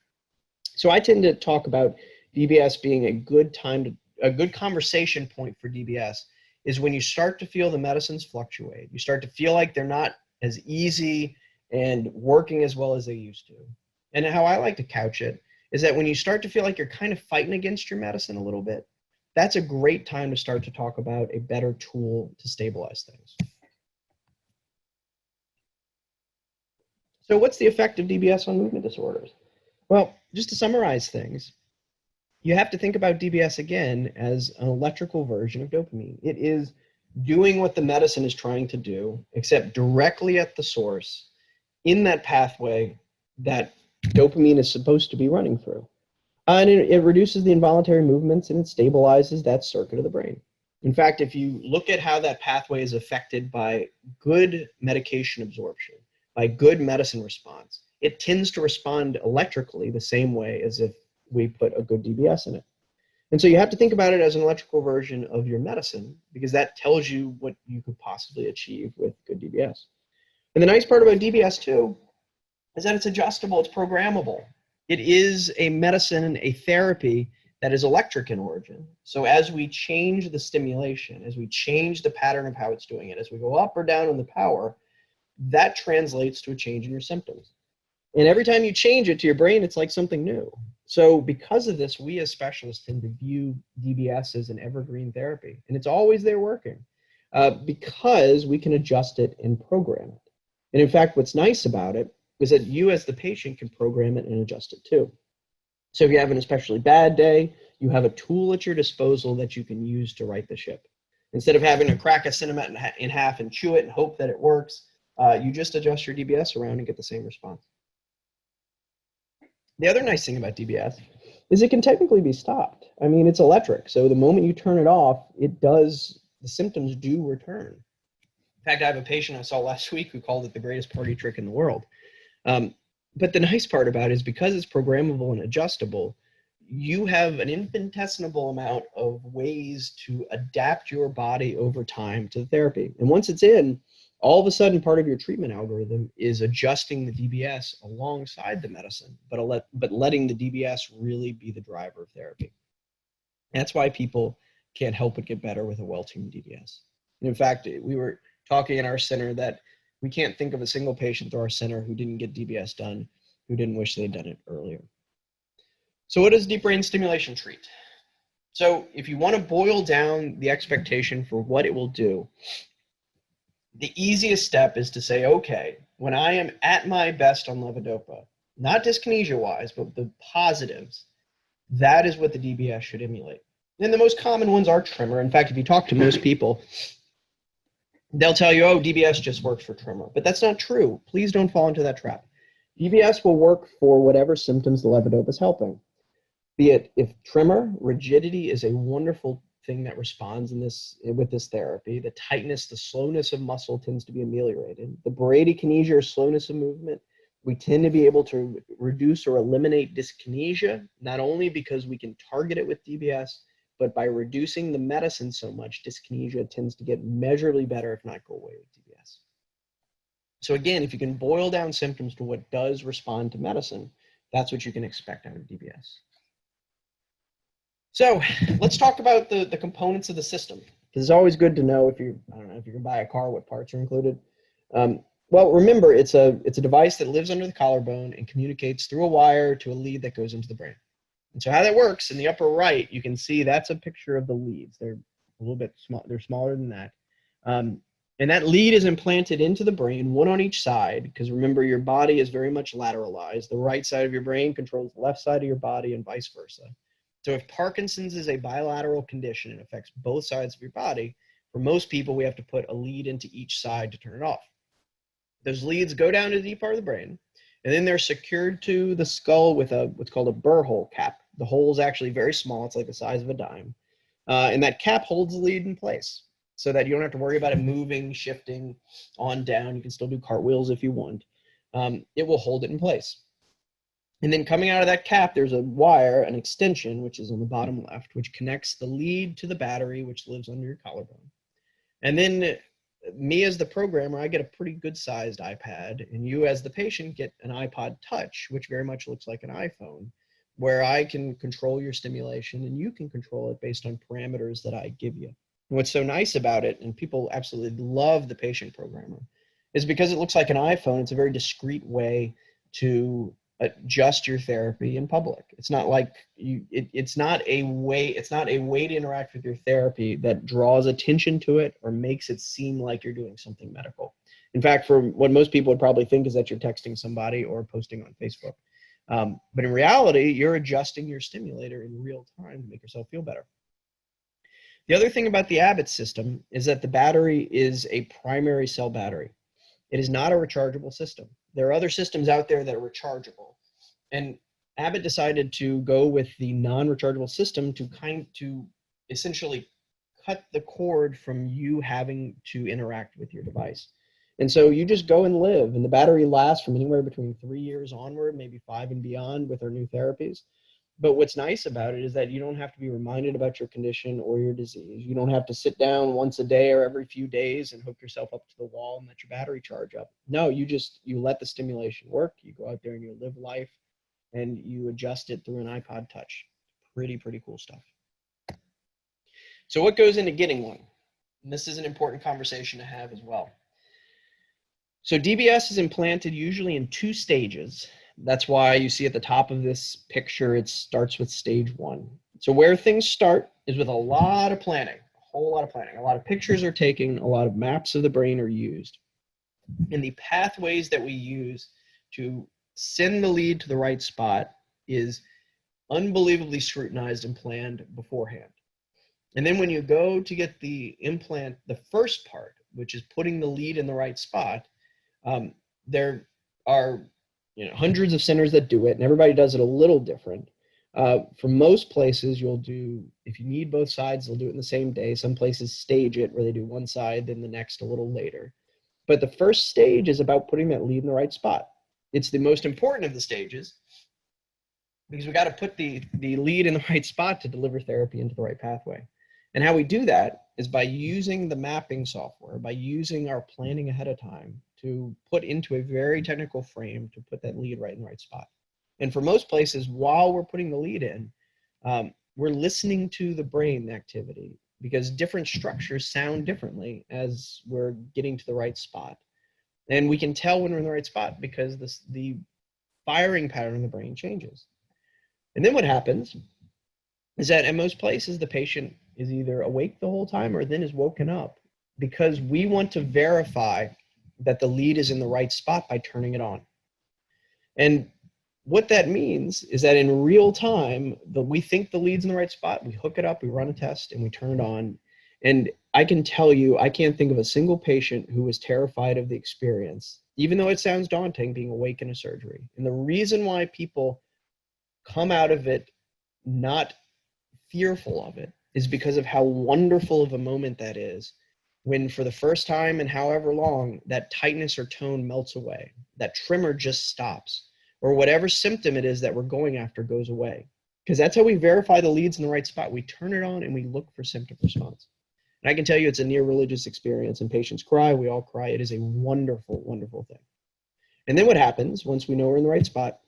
So I tend to talk about DBS being a good conversation point for DBS is when you start to feel the medicines fluctuate. You start to feel like they're not as easy and working as well as they used to. And how I like to couch it is that when you start to feel like you're kind of fighting against your medicine a little bit, that's a great time to start to talk about a better tool to stabilize things. So what's the effect of DBS on movement disorders? Well, just to summarize things, you have to think about DBS again as an electrical version of dopamine. It is doing what the medicine is trying to do, except directly at the source in that pathway that dopamine is supposed to be running through. And it reduces the involuntary movements and it stabilizes that circuit of the brain. In fact, if you look at how that pathway is affected by good medication absorption, by good medicine response, it tends to respond electrically the same way as if we put a good DBS in it. And so you have to think about it as an electrical version of your medicine because that tells you what you could possibly achieve with good DBS. And the nice part about DBS too is that it's adjustable, it's programmable. It is a medicine, a therapy that is electric in origin. So as we change the stimulation, as we change the pattern of how it's doing it, as we go up or down on the power, that translates to a change in your symptoms. And every time you change it to your brain, it's like something new. So because of this, we as specialists tend to view DBS as an evergreen therapy. And it's always there working because we can adjust it and program it. And in fact, what's nice about it is that you as the patient can program it and adjust it too. So if you have an especially bad day, you have a tool at your disposal that you can use to right the ship. Instead of having to crack a Cinemet in half and chew it and hope that it works, you just adjust your DBS around and get the same response. The other nice thing about DBS is it can technically be stopped. I mean, it's electric. So the moment you turn it off, the symptoms do return. In fact, I have a patient I saw last week who called it the greatest party trick in the world. But the nice part about it is because it's programmable and adjustable, you have an infinitesimal amount of ways to adapt your body over time to the therapy. And once it's in, all of a sudden part of your treatment algorithm is adjusting the DBS alongside the medicine, but letting the DBS really be the driver of therapy. That's why people can't help but get better with a well-tuned DBS. And in fact, we were talking in our center that we can't think of a single patient through our center who didn't get DBS done, who didn't wish they'd done it earlier. So what does deep brain stimulation treat? So if you want to boil down the expectation for what it will do, the easiest step is to say, okay, when I am at my best on levodopa, not dyskinesia-wise, but the positives, that is what the DBS should emulate. And the most common ones are tremor. In fact, if you talk to most people, they'll tell you, oh, DBS just works for tremor. But that's not true. Please don't fall into that trap. DBS will work for whatever symptoms the levodopa is helping. Be it if tremor, rigidity is a wonderful thing that responds with this therapy. The tightness, the slowness of muscle tends to be ameliorated. The bradykinesia or slowness of movement, we tend to be able to reduce or eliminate dyskinesia, not only because we can target it with DBS, but by reducing the medicine so much, dyskinesia tends to get measurably better, if not go away with DBS. So again, if you can boil down symptoms to what does respond to medicine, that's what you can expect out of DBS. So let's talk about the components of the system, because it's always good to know if you can buy a car, what parts are included. Well, remember, it's a device that lives under the collarbone and communicates through a wire to a lead that goes into the brain. And so how that works, in the upper right, you can see that's a picture of the leads. They're a little bit small. They're smaller than that. And that lead is implanted into the brain, one on each side, because remember, your body is very much lateralized. The right side of your brain controls the left side of your body and vice versa. So if Parkinson's is a bilateral condition and affects both sides of your body, for most people, we have to put a lead into each side to turn it off. Those leads go down to the deep part of the brain, and then they're secured to the skull with what's called a burr hole cap. The hole is actually very small. It's like the size of a dime. And that cap holds the lead in place so that you don't have to worry about it moving, shifting on down. You can still do cartwheels if you want. It will hold it in place. And then coming out of that cap, there's a wire, an extension, which is on the bottom left, which connects the lead to the battery, which lives under your collarbone. And then me as the programmer, I get a pretty good sized iPad, and you as the patient get an iPod Touch, which very much looks like an iPhone, where I can control your stimulation and you can control it based on parameters that I give you. And what's so nice about it, and people absolutely love the patient programmer, is because it looks like an iPhone, it's a very discreet way to adjust your therapy in public. It's not like it's not a way to interact with your therapy that draws attention to it or makes it seem like you're doing something medical. In fact, for what most people would probably think is that you're texting somebody or posting on Facebook. But in reality, you're adjusting your stimulator in real time to make yourself feel better. The other thing about the Abbott system is that the battery is a primary cell battery. It is not a rechargeable system. There are other systems out there that are rechargeable. And Abbott decided to go with the non-rechargeable system to essentially cut the cord from you having to interact with your device. And so you just go and live, and the battery lasts from anywhere between 3 years onward, maybe 5 and beyond with our new therapies. But what's nice about it is that you don't have to be reminded about your condition or your disease. You don't have to sit down once a day or every few days and hook yourself up to the wall and let your battery charge up. No, you let the stimulation work. You go out there and you live life, and you adjust it through an iPod Touch. Pretty cool stuff. So what goes into getting one? And this is an important conversation to have as well. So DBS is implanted usually in 2 stages. That's why you see at the top of this picture, it starts with stage 1. So where things start is with a lot of planning, a whole lot of planning. A lot of pictures are taken, a lot of maps of the brain are used. And the pathways that we use to send the lead to the right spot is unbelievably scrutinized and planned beforehand. And then when you go to get the implant, the first part, which is putting the lead in the right spot, there are hundreds of centers that do it, and everybody does it a little different. For most places, you'll do, if you need both sides, they'll do it in the same day. Some places stage it where they do one side, then the next a little later. But the first stage is about putting that lead in the right spot. It's the most important of the stages because we got to put the lead in the right spot to deliver therapy into the right pathway. And how we do that is by using the mapping software, by using our planning ahead of time to put into a very technical frame to put that lead right in the right spot. And for most places, while we're putting the lead in, we're listening to the brain activity because different structures sound differently as we're getting to the right spot. And we can tell when we're in the right spot because the firing pattern in the brain changes. And then what happens is that in most places, the patient is either awake the whole time or then is woken up because we want to verify that the lead is in the right spot by turning it on. And what that means is that in real time, we think the lead's in the right spot, we hook it up, we run a test, and we turn it on. And I can tell you, I can't think of a single patient who was terrified of the experience, even though it sounds daunting, being awake in a surgery. And the reason why people come out of it not fearful of it is because of how wonderful of a moment that is when, for the first time in however long, that tightness or tone melts away, that tremor just stops, or whatever symptom it is that we're going after goes away. Because that's how we verify the lead's in the right spot. We turn it on and we look for symptom response. And I can tell you it's a near religious experience, and patients cry, we all cry. It is a wonderful, wonderful thing. And then what happens once we know we're in the right spot,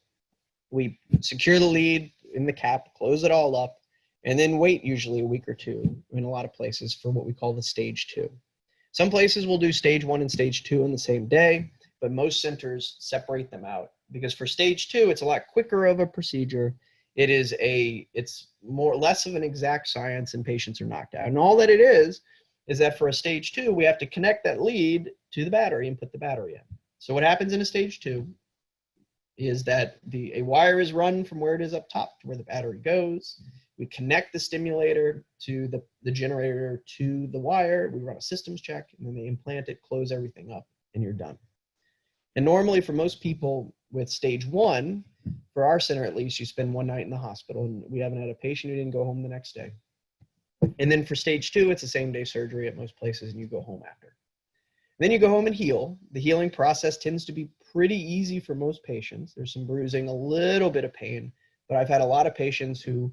we secure the lead in the cap, close it all up, and then wait usually a week or two in a lot of places for what we call the stage 2. Some places will do stage 1 and stage 2 on the same day, but most centers separate them out because for stage 2, it's a lot quicker of a procedure. It's less of an exact science and patients are knocked out. And all that it is that for a stage 2, we have to connect that lead to the battery and put the battery in. So what happens in a stage 2 is that a wire is run from where it is up top to where the battery goes. We connect the stimulator to the generator to the wire. We run a systems check, and then they implant it, close everything up, and you're done. And normally for most people with stage 1, for our center at least, you spend 1 night in the hospital, and we haven't had a patient who didn't go home the next day. And then for stage 2, it's a same-day surgery at most places, and you go home after. Then you go home and heal. The healing process tends to be pretty easy for most patients. There's some bruising, a little bit of pain, but I've had a lot of patients who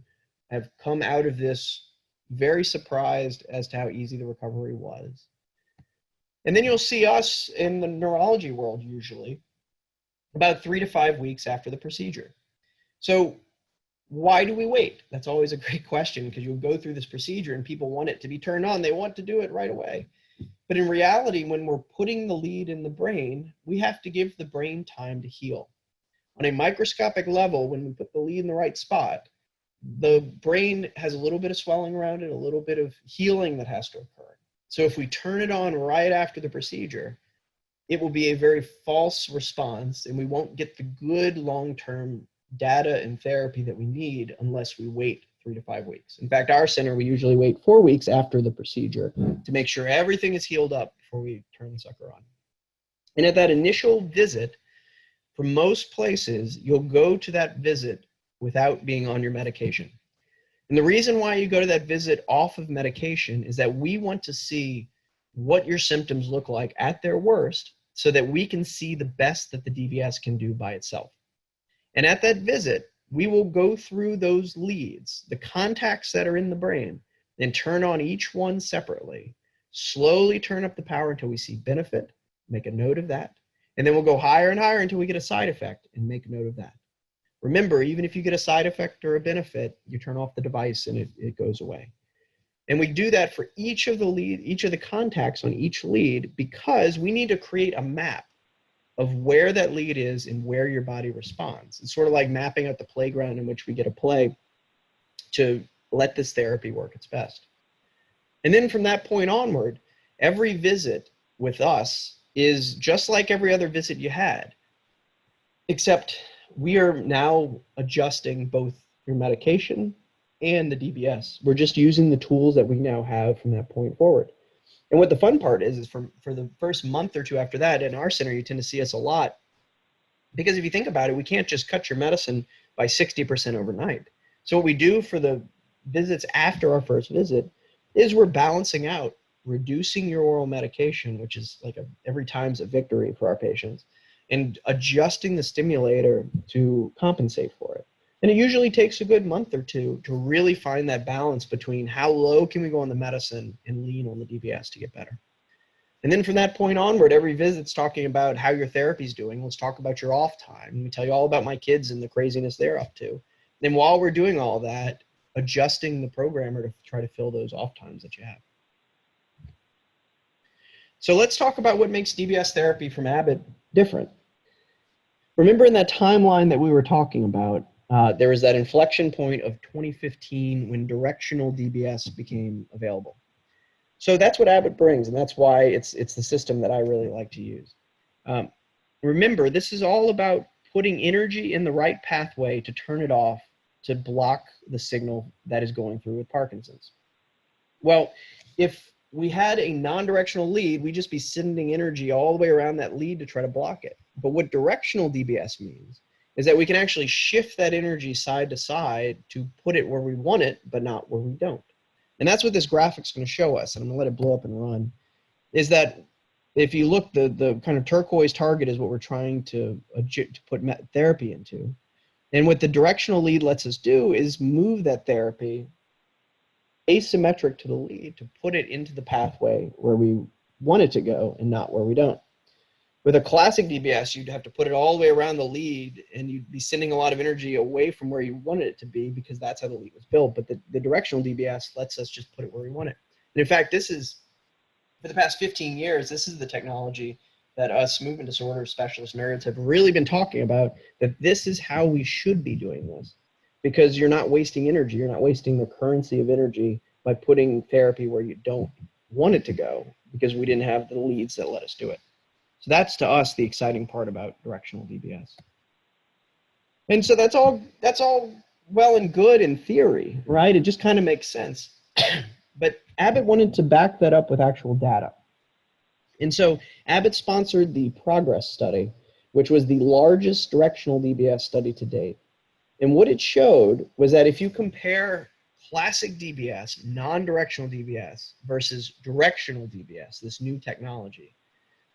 have come out of this very surprised as to how easy the recovery was. And then you'll see us in the neurology world usually about 3 to 5 weeks after the procedure. So why do we wait? That's always a great question because you'll go through this procedure and people want it to be turned on. They want to do it right away. But in reality, when we're putting the lead in the brain, we have to give the brain time to heal. On a microscopic level, when we put the lead in the right spot, the brain has a little bit of swelling around it, a little bit of healing that has to occur. So if we turn it on right after the procedure, it will be a very false response and we won't get the good long-term data and therapy that we need unless we wait 3 to 5 weeks. In fact, our center, we usually wait 4 weeks after the procedure to make sure everything is healed up before we turn the sucker on. And at that initial visit, for most places, you'll go to that visit without being on your medication. And the reason why you go to that visit off of medication is that we want to see what your symptoms look like at their worst so that we can see the best that the DBS can do by itself. And at that visit, we will go through those leads, the contacts that are in the brain, and turn on each one separately, slowly turn up the power until we see benefit, make a note of that, and then we'll go higher and higher until we get a side effect and make a note of that. Remember, even if you get a side effect or a benefit, you turn off the device and it goes away. And we do that for each of the contacts on each lead because we need to create a map of where that lead is and where your body responds. It's sort of like mapping out the playground in which we get to play to let this therapy work its best. And then from that point onward, every visit with us is just like every other visit you had, except we are now adjusting both your medication and the DBS. We're just using the tools that we now have from that point forward. And what the fun part is for the first month or two after that, in our center, you tend to see us a lot. Because if you think about it, we can't just cut your medicine by 60% overnight. So what we do for the visits after our first visit is we're balancing out, reducing your oral medication, which is like every time's a victory for our patients, and adjusting the stimulator to compensate for it. And it usually takes a good month or two to really find that balance between how low can we go on the medicine and lean on the DBS to get better. And then from that point onward, every visit's talking about how your therapy's doing. Let's talk about your off time. Let me tell you all about my kids and the craziness they're up to. And while we're doing all that, adjusting the programmer to try to fill those off times that you have. So let's talk about what makes DBS therapy from Abbott different. Remember in that timeline that we were talking about, there was that inflection point of 2015 when directional DBS became available. So that's what Abbott brings, and that's why it's the system that I really like to use. Remember, this is all about putting energy in the right pathway to turn it off to block the signal that is going through with Parkinson's. Well, if we had a non-directional lead, we'd just be sending energy all the way around that lead to try to block it. But what directional DBS means is that we can actually shift that energy side to side to put it where we want it, but not where we don't. And that's what this graphic's going to show us. And I'm going to let it blow up and run. Is that if you look, the kind of turquoise target is what we're trying to put therapy into. And what the directional lead lets us do is move that therapy asymmetric to the lead to put it into the pathway where we want it to go and not where we don't. With a classic DBS, you'd have to put it all the way around the lead and you'd be sending a lot of energy away from where you wanted it to be because that's how the lead was built. But the directional DBS lets us just put it where we want it. And in fact, this is, for the past 15 years, this is the technology that us movement disorder specialist nerds have really been talking about, that this is how we should be doing this. Because you're not wasting energy, you're not wasting the currency of energy by putting therapy where you don't want it to go because we didn't have the leads that let us do it. So that's, to us, the exciting part about directional DBS. And so that's all well and good in theory, right? It just kind of makes sense. But Abbott wanted to back that up with actual data. And so Abbott sponsored the PROGRESS study, which was the largest directional DBS study to date. And what it showed was that if you compare classic DBS, non-directional DBS, versus directional DBS, this new technology,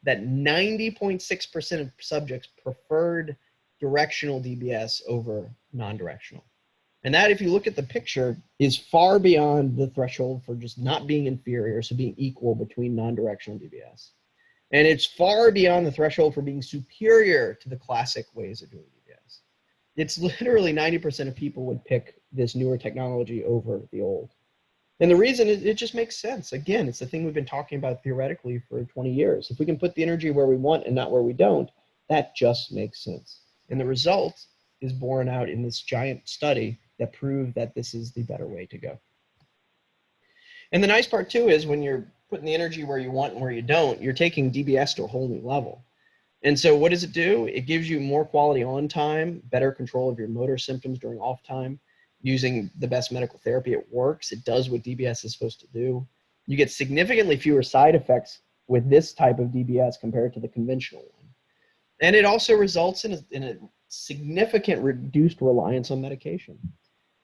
that 90.6% of subjects preferred directional DBS over non-directional. And that, if you look at the picture, is far beyond the threshold for just not being inferior, so being equal between non-directional DBS. And it's far beyond the threshold for being superior to the classic ways of doing DBS. It's literally 90% of people would pick this newer technology over the old. And the reason is it just makes sense. Again, it's the thing we've been talking about theoretically for 20 years. If we can put the energy where we want and not where we don't, that just makes sense. And the result is borne out in this giant study that proved that this is the better way to go. And the nice part too is when you're putting the energy where you want and where you don't, you're taking DBS to a whole new level. And so what does it do? It gives you more quality on time, better control of your motor symptoms during off time. Using the best medical therapy, it works. It does what DBS is supposed to do. You get significantly fewer side effects with this type of DBS compared to the conventional one. And it also results in a significant reduced reliance on medication.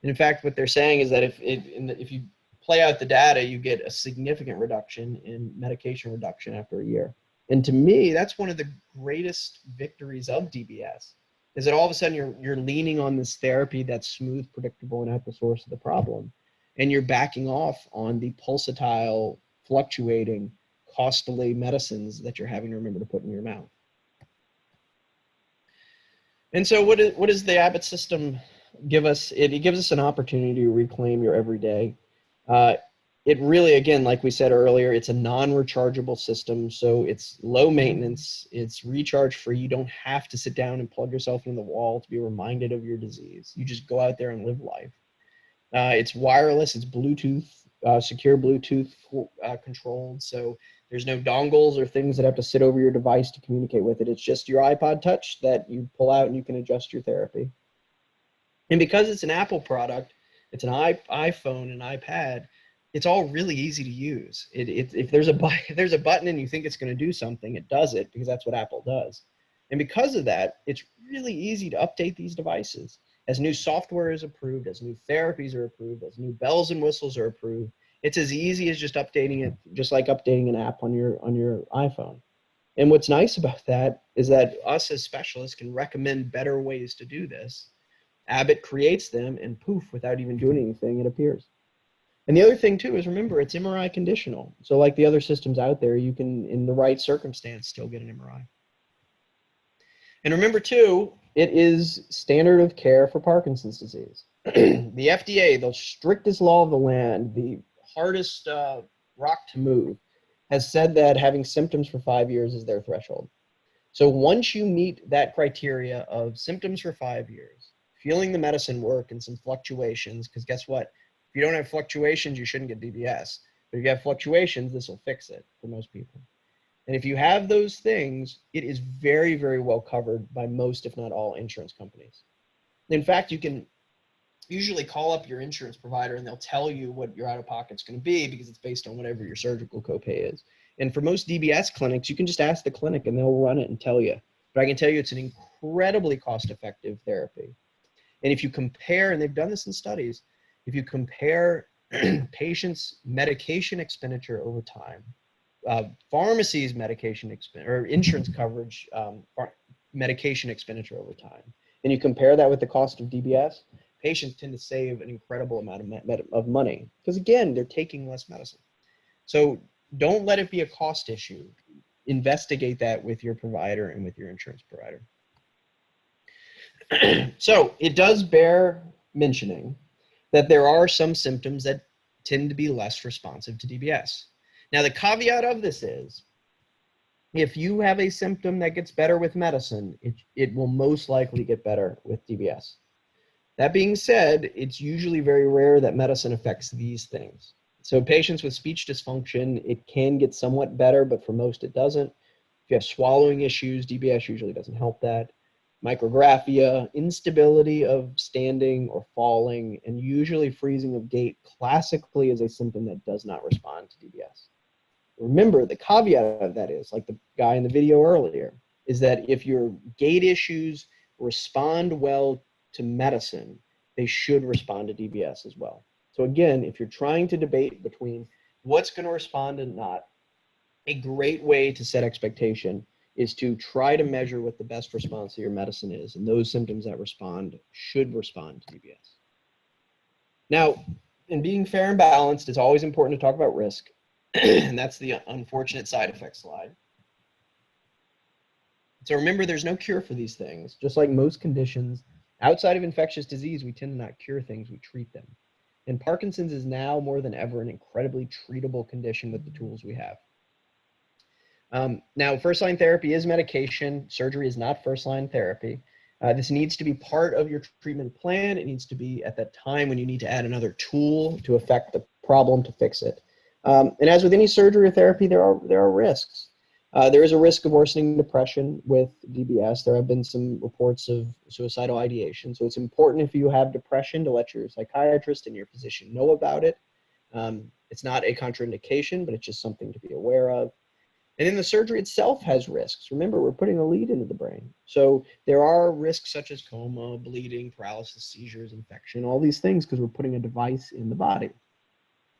And in fact, what they're saying is that if you play out the data, you get a significant reduction in medication reduction after a year. And to me, that's one of the greatest victories of DBS. Is that all of a sudden you're leaning on this therapy that's smooth, predictable, and at the source of the problem. And you're backing off on the pulsatile, fluctuating, costly medicines that you're having to remember to put in your mouth. And so what does the Abbott system give us? It gives us an opportunity to reclaim your everyday. It really, again, like we said earlier, it's a non-rechargeable system, so it's low maintenance, it's recharge free. You don't have to sit down and plug yourself in the wall to be reminded of your disease. You just go out there and live life. It's wireless, it's Bluetooth, secure Bluetooth controlled, so there's no dongles or things that have to sit over your device to communicate with it. It's just your iPod Touch that you pull out and you can adjust your therapy. And because it's an Apple product, it's an iPhone and iPad, it's all really easy to use. If there's a button and you think it's going to do something, it does it because that's what Apple does. And because of that, it's really easy to update these devices. As new software is approved, as new therapies are approved, as new bells and whistles are approved, it's as easy as just updating it, just like updating an app on your iPhone. And what's nice about that is that us as specialists can recommend better ways to do this. Abbott creates them, and poof, without even doing anything, it appears. And the other thing too is, remember, it's MRI conditional. So like the other systems out there, you can, in the right circumstance, still get an MRI. And remember too, it is standard of care for Parkinson's disease. The FDA, the strictest law of the land, the hardest rock to move, has said that having symptoms for 5 years is their threshold. So once you meet that criteria of symptoms for 5 years, feeling the medicine work and some fluctuations, because guess what? If you don't have fluctuations, you shouldn't get DBS. But if you have fluctuations, this will fix it for most people. And if you have those things, it is very, very well covered by most, if not all, insurance companies. In fact, you can usually call up your insurance provider and they'll tell you what your out-of-pocket's going to be because it's based on whatever your surgical copay is. And for most DBS clinics, you can just ask the clinic and they'll run it and tell you. But I can tell you it's an incredibly cost-effective therapy. And if you compare, and they've done this in studies, if you compare patients' medication expenditure over time, pharmacies' medication or insurance coverage medication expenditure over time, and you compare that with the cost of DBS, patients tend to save an incredible amount of money because, again, they're taking less medicine. So don't let it be a cost issue. Investigate that with your provider and with your insurance provider. So it does bear mentioning that there are some symptoms that tend to be less responsive to DBS. Now, the caveat of this is, if you have a symptom that gets better with medicine, it will most likely get better with DBS. That being said, it's usually very rare that medicine affects these things. So patients with speech dysfunction, it can get somewhat better, but for most it doesn't. If you have swallowing issues, DBS usually doesn't help that. Micrographia, instability of standing or falling, and usually freezing of gait classically is a symptom that does not respond to DBS. Remember, the caveat of that is, like the guy in the video earlier, is that if your gait issues respond well to medicine, they should respond to DBS as well. So again, if you're trying to debate between what's going to respond and not, a great way to set expectation is to try to measure what the best response to your medicine is, and those symptoms that respond should respond to DBS. Now, in being fair and balanced, it's always important to talk about risk, and that's the unfortunate side effect slide. So remember, there's no cure for these things. Just like most conditions, outside of infectious disease, we tend to not cure things, we treat them. And Parkinson's is now more than ever an incredibly treatable condition with the tools we have. Now, first-line therapy is medication. Surgery is not first-line therapy. This needs to be part of your treatment plan. It needs to be at that time when you need to add another tool to affect the problem to fix it. And as with any surgery or therapy, there are risks. There is a risk of worsening depression with DBS. There have been some reports of suicidal ideation. So it's important, if you have depression, to let your psychiatrist and your physician know about it. It's not a contraindication, but it's just something to be aware of. And then the surgery itself has risks. Remember, we're putting a lead into the brain. So there are risks such as coma, bleeding, paralysis, seizures, infection, all these things, because we're putting a device in the body.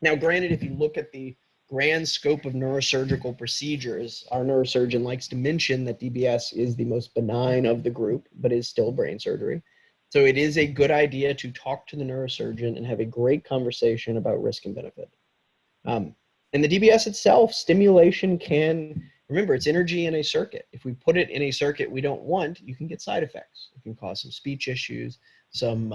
Now, granted, if you look at the grand scope of neurosurgical procedures, our neurosurgeon likes to mention that DBS is the most benign of the group, but is still brain surgery. So it is a good idea to talk to the neurosurgeon and have a great conversation about risk and benefit. And the DBS itself, stimulation can, remember, it's energy in a circuit. If we put it in a circuit we don't want, you can get side effects. It can cause some speech issues, some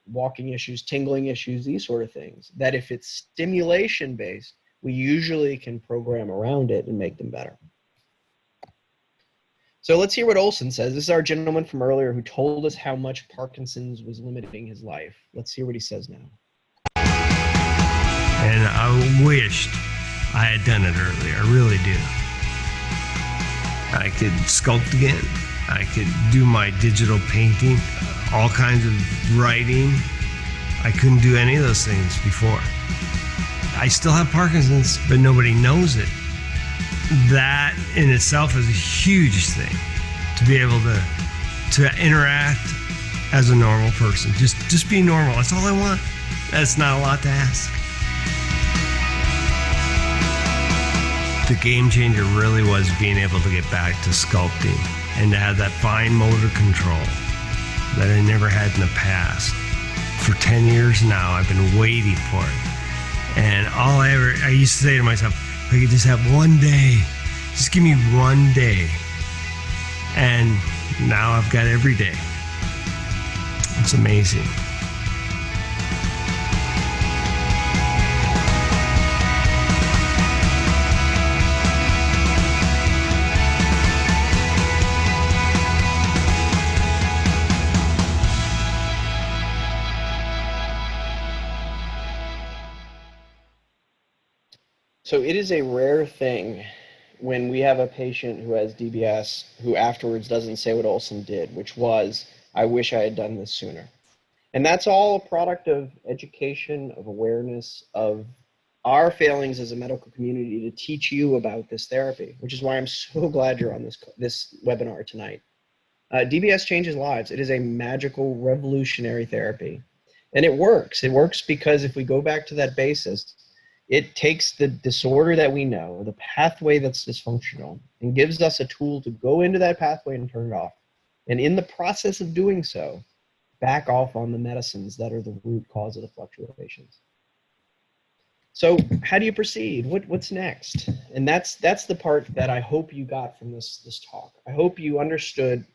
walking issues, tingling issues, these sort of things, that if it's stimulation based, we usually can program around it and make them better. So let's hear what Olson says. This is our gentleman from earlier who told us how much Parkinson's was limiting his life. Let's hear what he says now. And I wished I had done it earlier. I really do. I could sculpt again. I could do my digital painting, all kinds of writing. I couldn't do any of those things before. I still have Parkinson's, but nobody knows it. That in itself is a huge thing, to be able to interact as a normal person. Just be normal. That's all I want. That's not a lot to ask. The game changer really was being able to get back to sculpting and to have that fine motor control that I never had in the past. For 10 years now, I've been waiting for it. And I used to say to myself, if I could just have one day, just give me one day. And now I've got every day. It's amazing. So it is a rare thing when we have a patient who has DBS who afterwards doesn't say what Olson did, which was, I wish I had done this sooner. And that's all a product of education, of awareness, of our failings as a medical community to teach you about this therapy, which is why I'm so glad you're on this webinar tonight. DBS changes lives. It is a magical, revolutionary therapy. And it works. It works because if we go back to that basis, it takes the disorder that we know, the pathway that's dysfunctional, and gives us a tool to go into that pathway and turn it off. And in the process of doing so, back off on the medicines that are the root cause of the fluctuations. So how do you proceed? What's next? And that's the part that I hope you got from this talk. I hope you understood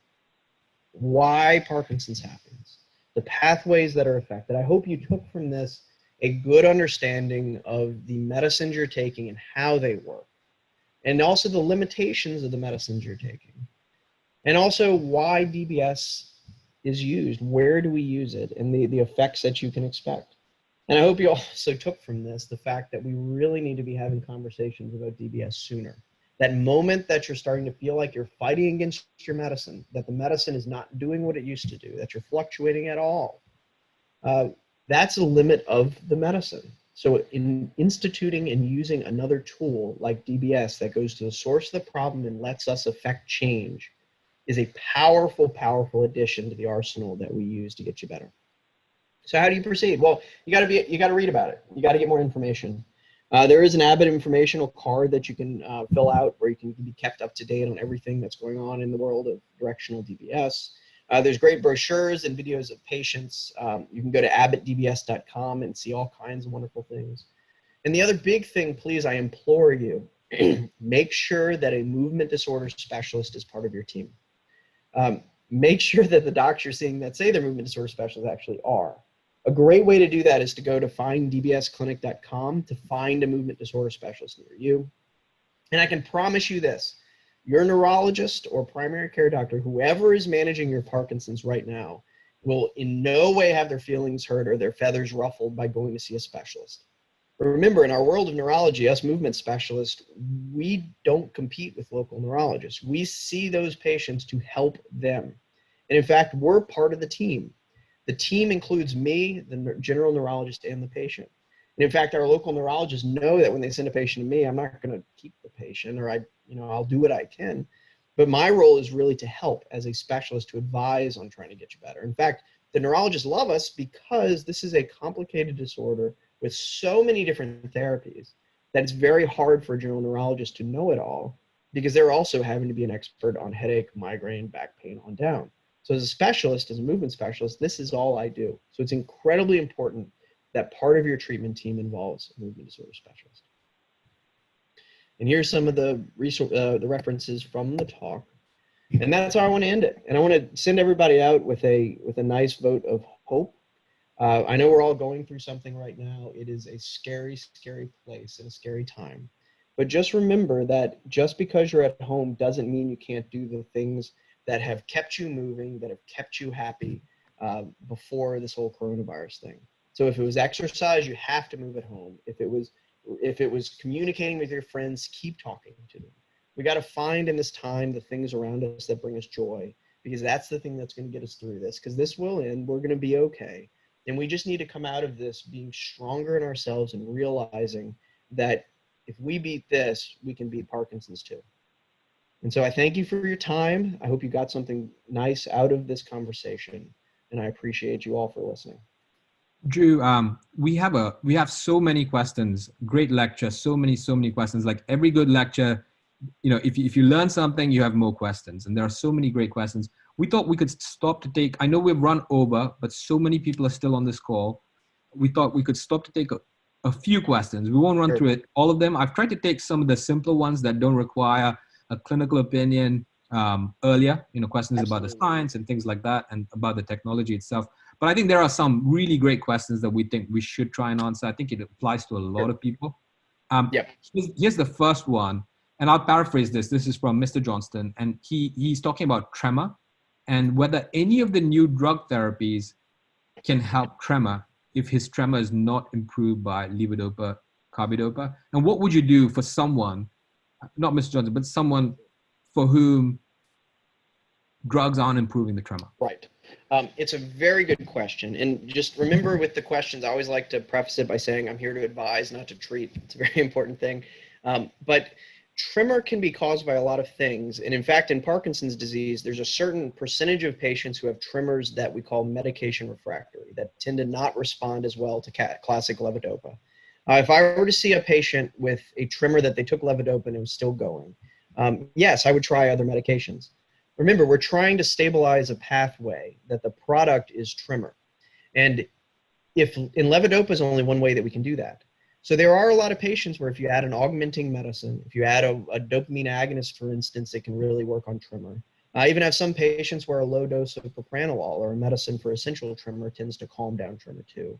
why Parkinson's happens, the pathways that are affected. I hope you took from this a good understanding of the medicines you're taking and how they work, and also the limitations of the medicines you're taking, and also why DBS is used, where do we use it, and the effects that you can expect. And I hope you also took from this the fact that we really need to be having conversations about DBS sooner. That moment that you're starting to feel like you're fighting against your medicine, that the medicine is not doing what it used to do, that you're fluctuating at all, that's a limit of the medicine. So in instituting and using another tool like DBS that goes to the source of the problem and lets us affect change is a powerful, powerful addition to the arsenal that we use to get you better. So how do you proceed? Well, you got to read about it. You got to get more information. There is an Abbott informational card that you can fill out where you can be kept up to date on everything that's going on in the world of directional DBS. There's great brochures and videos of patients. You can go to abbottdbs.com and see all kinds of wonderful things. And the other big thing, please, I implore you, make sure that a movement disorder specialist is part of your team. Make sure that the docs you're seeing that say they're movement disorder specialists actually are. A great way to do that is to go to finddbsclinic.com to find a movement disorder specialist near you. And I can promise you this, your neurologist or primary care doctor, whoever is managing your Parkinson's right now, will in no way have their feelings hurt or their feathers ruffled by going to see a specialist. But remember, in our world of neurology, us movement specialists, we don't compete with local neurologists. We see those patients to help them. And in fact, we're part of the team. The team includes me, the general neurologist, and the patient. And in fact, our local neurologists know that when they send a patient to me, I'm not going to keep the patient, or I'll do what I can. But my role is really to help as a specialist, to advise on trying to get you better. In fact, the neurologists love us because this is a complicated disorder with so many different therapies that it's very hard for a general neurologist to know it all, because they're also having to be an expert on headache, migraine, back pain, on down. So as a specialist, as a movement specialist, this is all I do. So it's incredibly important that part of your treatment team involves a movement disorder specialist. And here's some of the references from the talk. And that's how I want to end it. And I want to send everybody out with a nice vote of hope. I know we're all going through something right now. It is a scary, scary place and a scary time. But just remember that just because you're at home doesn't mean you can't do the things that have kept you moving, that have kept you happy before this whole coronavirus thing. So if it was exercise, you have to move at home. If it was communicating with your friends, keep talking to them. We got to find in this time the things around us that bring us joy, because that's the thing that's going to get us through this, because this will end. We're going to be okay. And we just need to come out of this being stronger in ourselves and realizing that if we beat this, we can beat Parkinson's too. And so I thank you for your time. I hope you got something nice out of this conversation, and I appreciate you all for listening. Drew, we have so many questions. Great lecture, so many questions. Like every good lecture, if you learn something, you have more questions, and there are so many great questions. We thought we could stop to take. I know we've run over, but so many people are still on this call. We thought we could stop to take a few questions. We won't run through all of them. I've tried to take some of the simpler ones that don't require a clinical opinion earlier. Questions about the science and things like that, and about the technology itself. But I think there are some really great questions that we think we should try and answer. I think it applies to a lot of people. Here's the first one, and I'll paraphrase this. This is from Mr. Johnston, and he's talking about tremor and whether any of the new drug therapies can help tremor if his tremor is not improved by levodopa, carbidopa. And what would you do for someone not Mr. Johnson, but someone for whom drugs aren't improving the tremor? Right. It's a very good question. And just remember with the questions, I always like to preface it by saying I'm here to advise, not to treat. It's a very important thing. But tremor can be caused by a lot of things. And in fact, in Parkinson's disease, there's a certain percentage of patients who have tremors that we call medication refractory, that tend to not respond as well to classic levodopa. If I were to see a patient with a tremor that they took levodopa and it was still going, yes, I would try other medications. Remember, we're trying to stabilize a pathway that the product is tremor. And if in levodopa is only one way that we can do that. So there are a lot of patients where if you add an augmenting medicine, if you add a dopamine agonist, for instance, it can really work on tremor. I even have some patients where a low dose of propranolol or a medicine for essential tremor tends to calm down tremor too.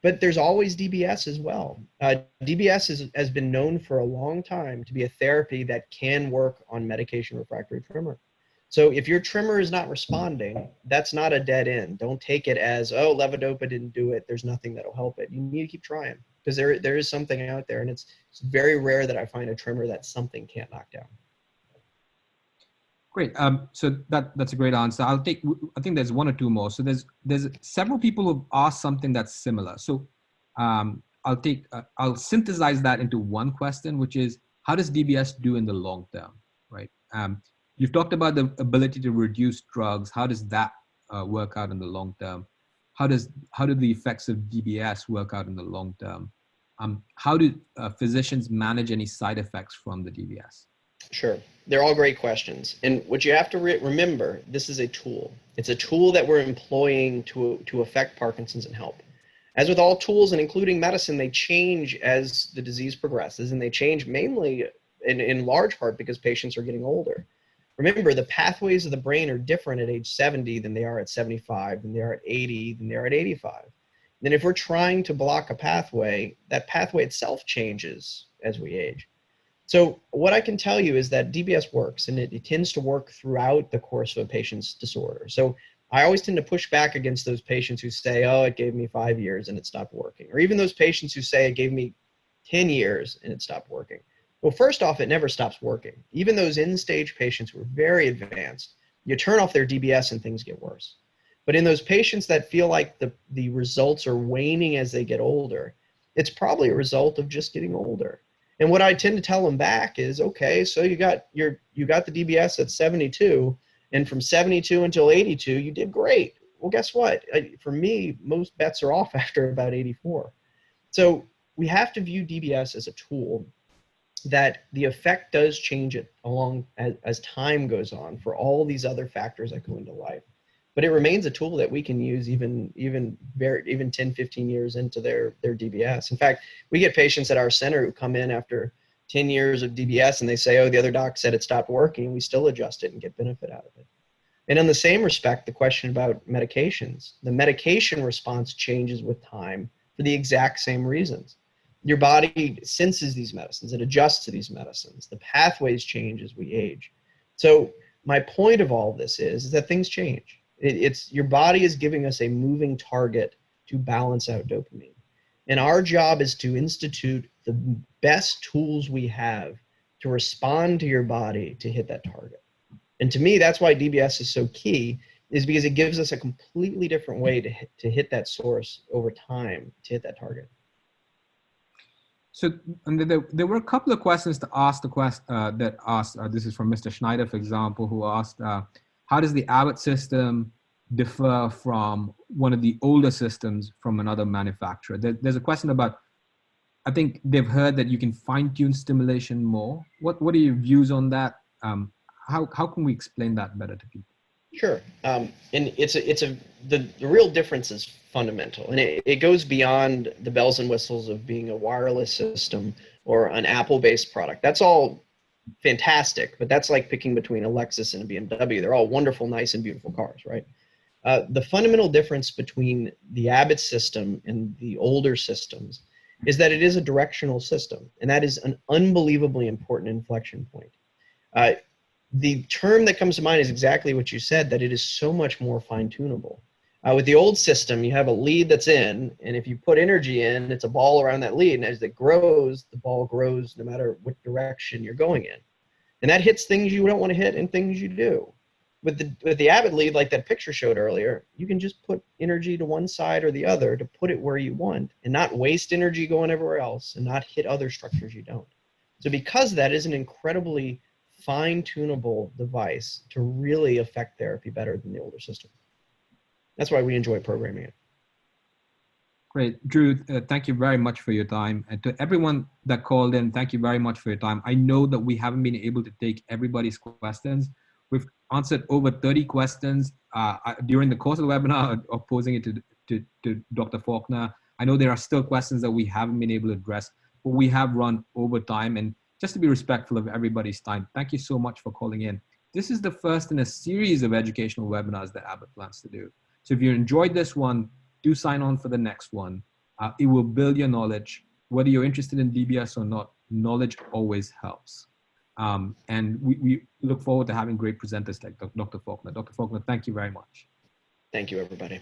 But there's always DBS as well. DBS has been known for a long time to be a therapy that can work on medication refractory tremor. So if your tremor is not responding, that's not a dead end. Don't take it as, oh, levodopa didn't do it, there's nothing that'll help it. You need to keep trying, because there is something out there, and it's very rare that I find a tremor that something can't knock down. Great. So that's a great answer. I think there's one or two more. So there's several people who've asked something that's similar. So I'll synthesize that into one question, which is, how does DBS do in the long term, right? You've talked about the ability to reduce drugs. How does that work out in the long term? How do the effects of DBS work out in the long term? How do physicians manage any side effects from the DBS? Sure. They're all great questions. And what you have to remember, this is a tool. It's a tool that we're employing to affect Parkinson's and help. As with all tools, and including medicine, they change as the disease progresses, and they change mainly in large part because patients are getting older. Remember, the pathways of the brain are different at age 70 than they are at 75, than they are at 80, than they are at 85. Then if we're trying to block a pathway, that pathway itself changes as we age. So what I can tell you is that DBS works, and it tends to work throughout the course of a patient's disorder. So I always tend to push back against those patients who say, oh, it gave me 5 years and it stopped working. Or even those patients who say it gave me 10 years and it stopped working. Well, first off, it never stops working. Even those end-stage patients who are very advanced, you turn off their DBS and things get worse. But in those patients that feel like the results are waning as they get older, it's probably a result of just getting older. And what I tend to tell them back is, okay, so you got the DBS at 72, and from 72 until 82, you did great. Well, guess what? For me, most bets are off after about 84. So we have to view DBS as a tool that the effect does change it along as time goes on for all these other factors that go into life. But it remains a tool that we can use even 10, 15 years into their DBS. In fact, we get patients at our center who come in after 10 years of DBS and they say, oh, the other doc said it stopped working. We still adjust it and get benefit out of it. And in the same respect, the question about medications, the medication response changes with time for the exact same reasons. Your body senses these medicines, it adjusts to these medicines. The pathways change as we age. So my point of all this is that things change. It's your body is giving us a moving target to balance out dopamine. And our job is to institute the best tools we have to respond to your body to hit that target. And to me, that's why DBS is so key, is because it gives us a completely different way to hit that source over time, to hit that target. So there were a couple of questions to ask this is from Mr. Schneider, for example, who asked, how does the Abbott system differ from one of the older systems from another manufacturer? There's a question about, I think they've heard that you can fine-tune stimulation more. What are your views on that? How can we explain that better to people? Sure. And the real difference is fundamental, and it goes beyond the bells and whistles of being a wireless system or an Apple-based product. That's all fantastic, but that's like picking between a Lexus and a BMW. They're all wonderful, nice, and beautiful cars, right? The fundamental difference between the Abbott system and the older systems is that it is a directional system, and that is an unbelievably important inflection point. The term that comes to mind is exactly what you said, that it is so much more fine-tunable. With the old system, you have a lead that's in, and if you put energy in, it's a ball around that lead, and as it grows, the ball grows no matter what direction you're going in. And that hits things you don't want to hit and things you do. With the Abbott lead, like that picture showed earlier, you can just put energy to one side or the other to put it where you want and not waste energy going everywhere else and not hit other structures you don't. So because that is an incredibly fine-tunable device to really affect therapy better than the older system. That's why we enjoy programming it. Great. Drew, thank you very much for your time. And to everyone that called in, thank you very much for your time. I know that we haven't been able to take everybody's questions. We've answered over 30 questions during the course of the webinar of posing it to Dr. Faulkner. I know there are still questions that we haven't been able to address, but we have run over time. And just to be respectful of everybody's time, thank you so much for calling in. This is the first in a series of educational webinars that Abbott plans to do. So if you enjoyed this one, do sign on for the next one. It will build your knowledge. Whether you're interested in DBS or not, knowledge always helps. And we look forward to having great presenters like Dr. Faulkner. Dr. Faulkner, thank you very much. Thank you, everybody.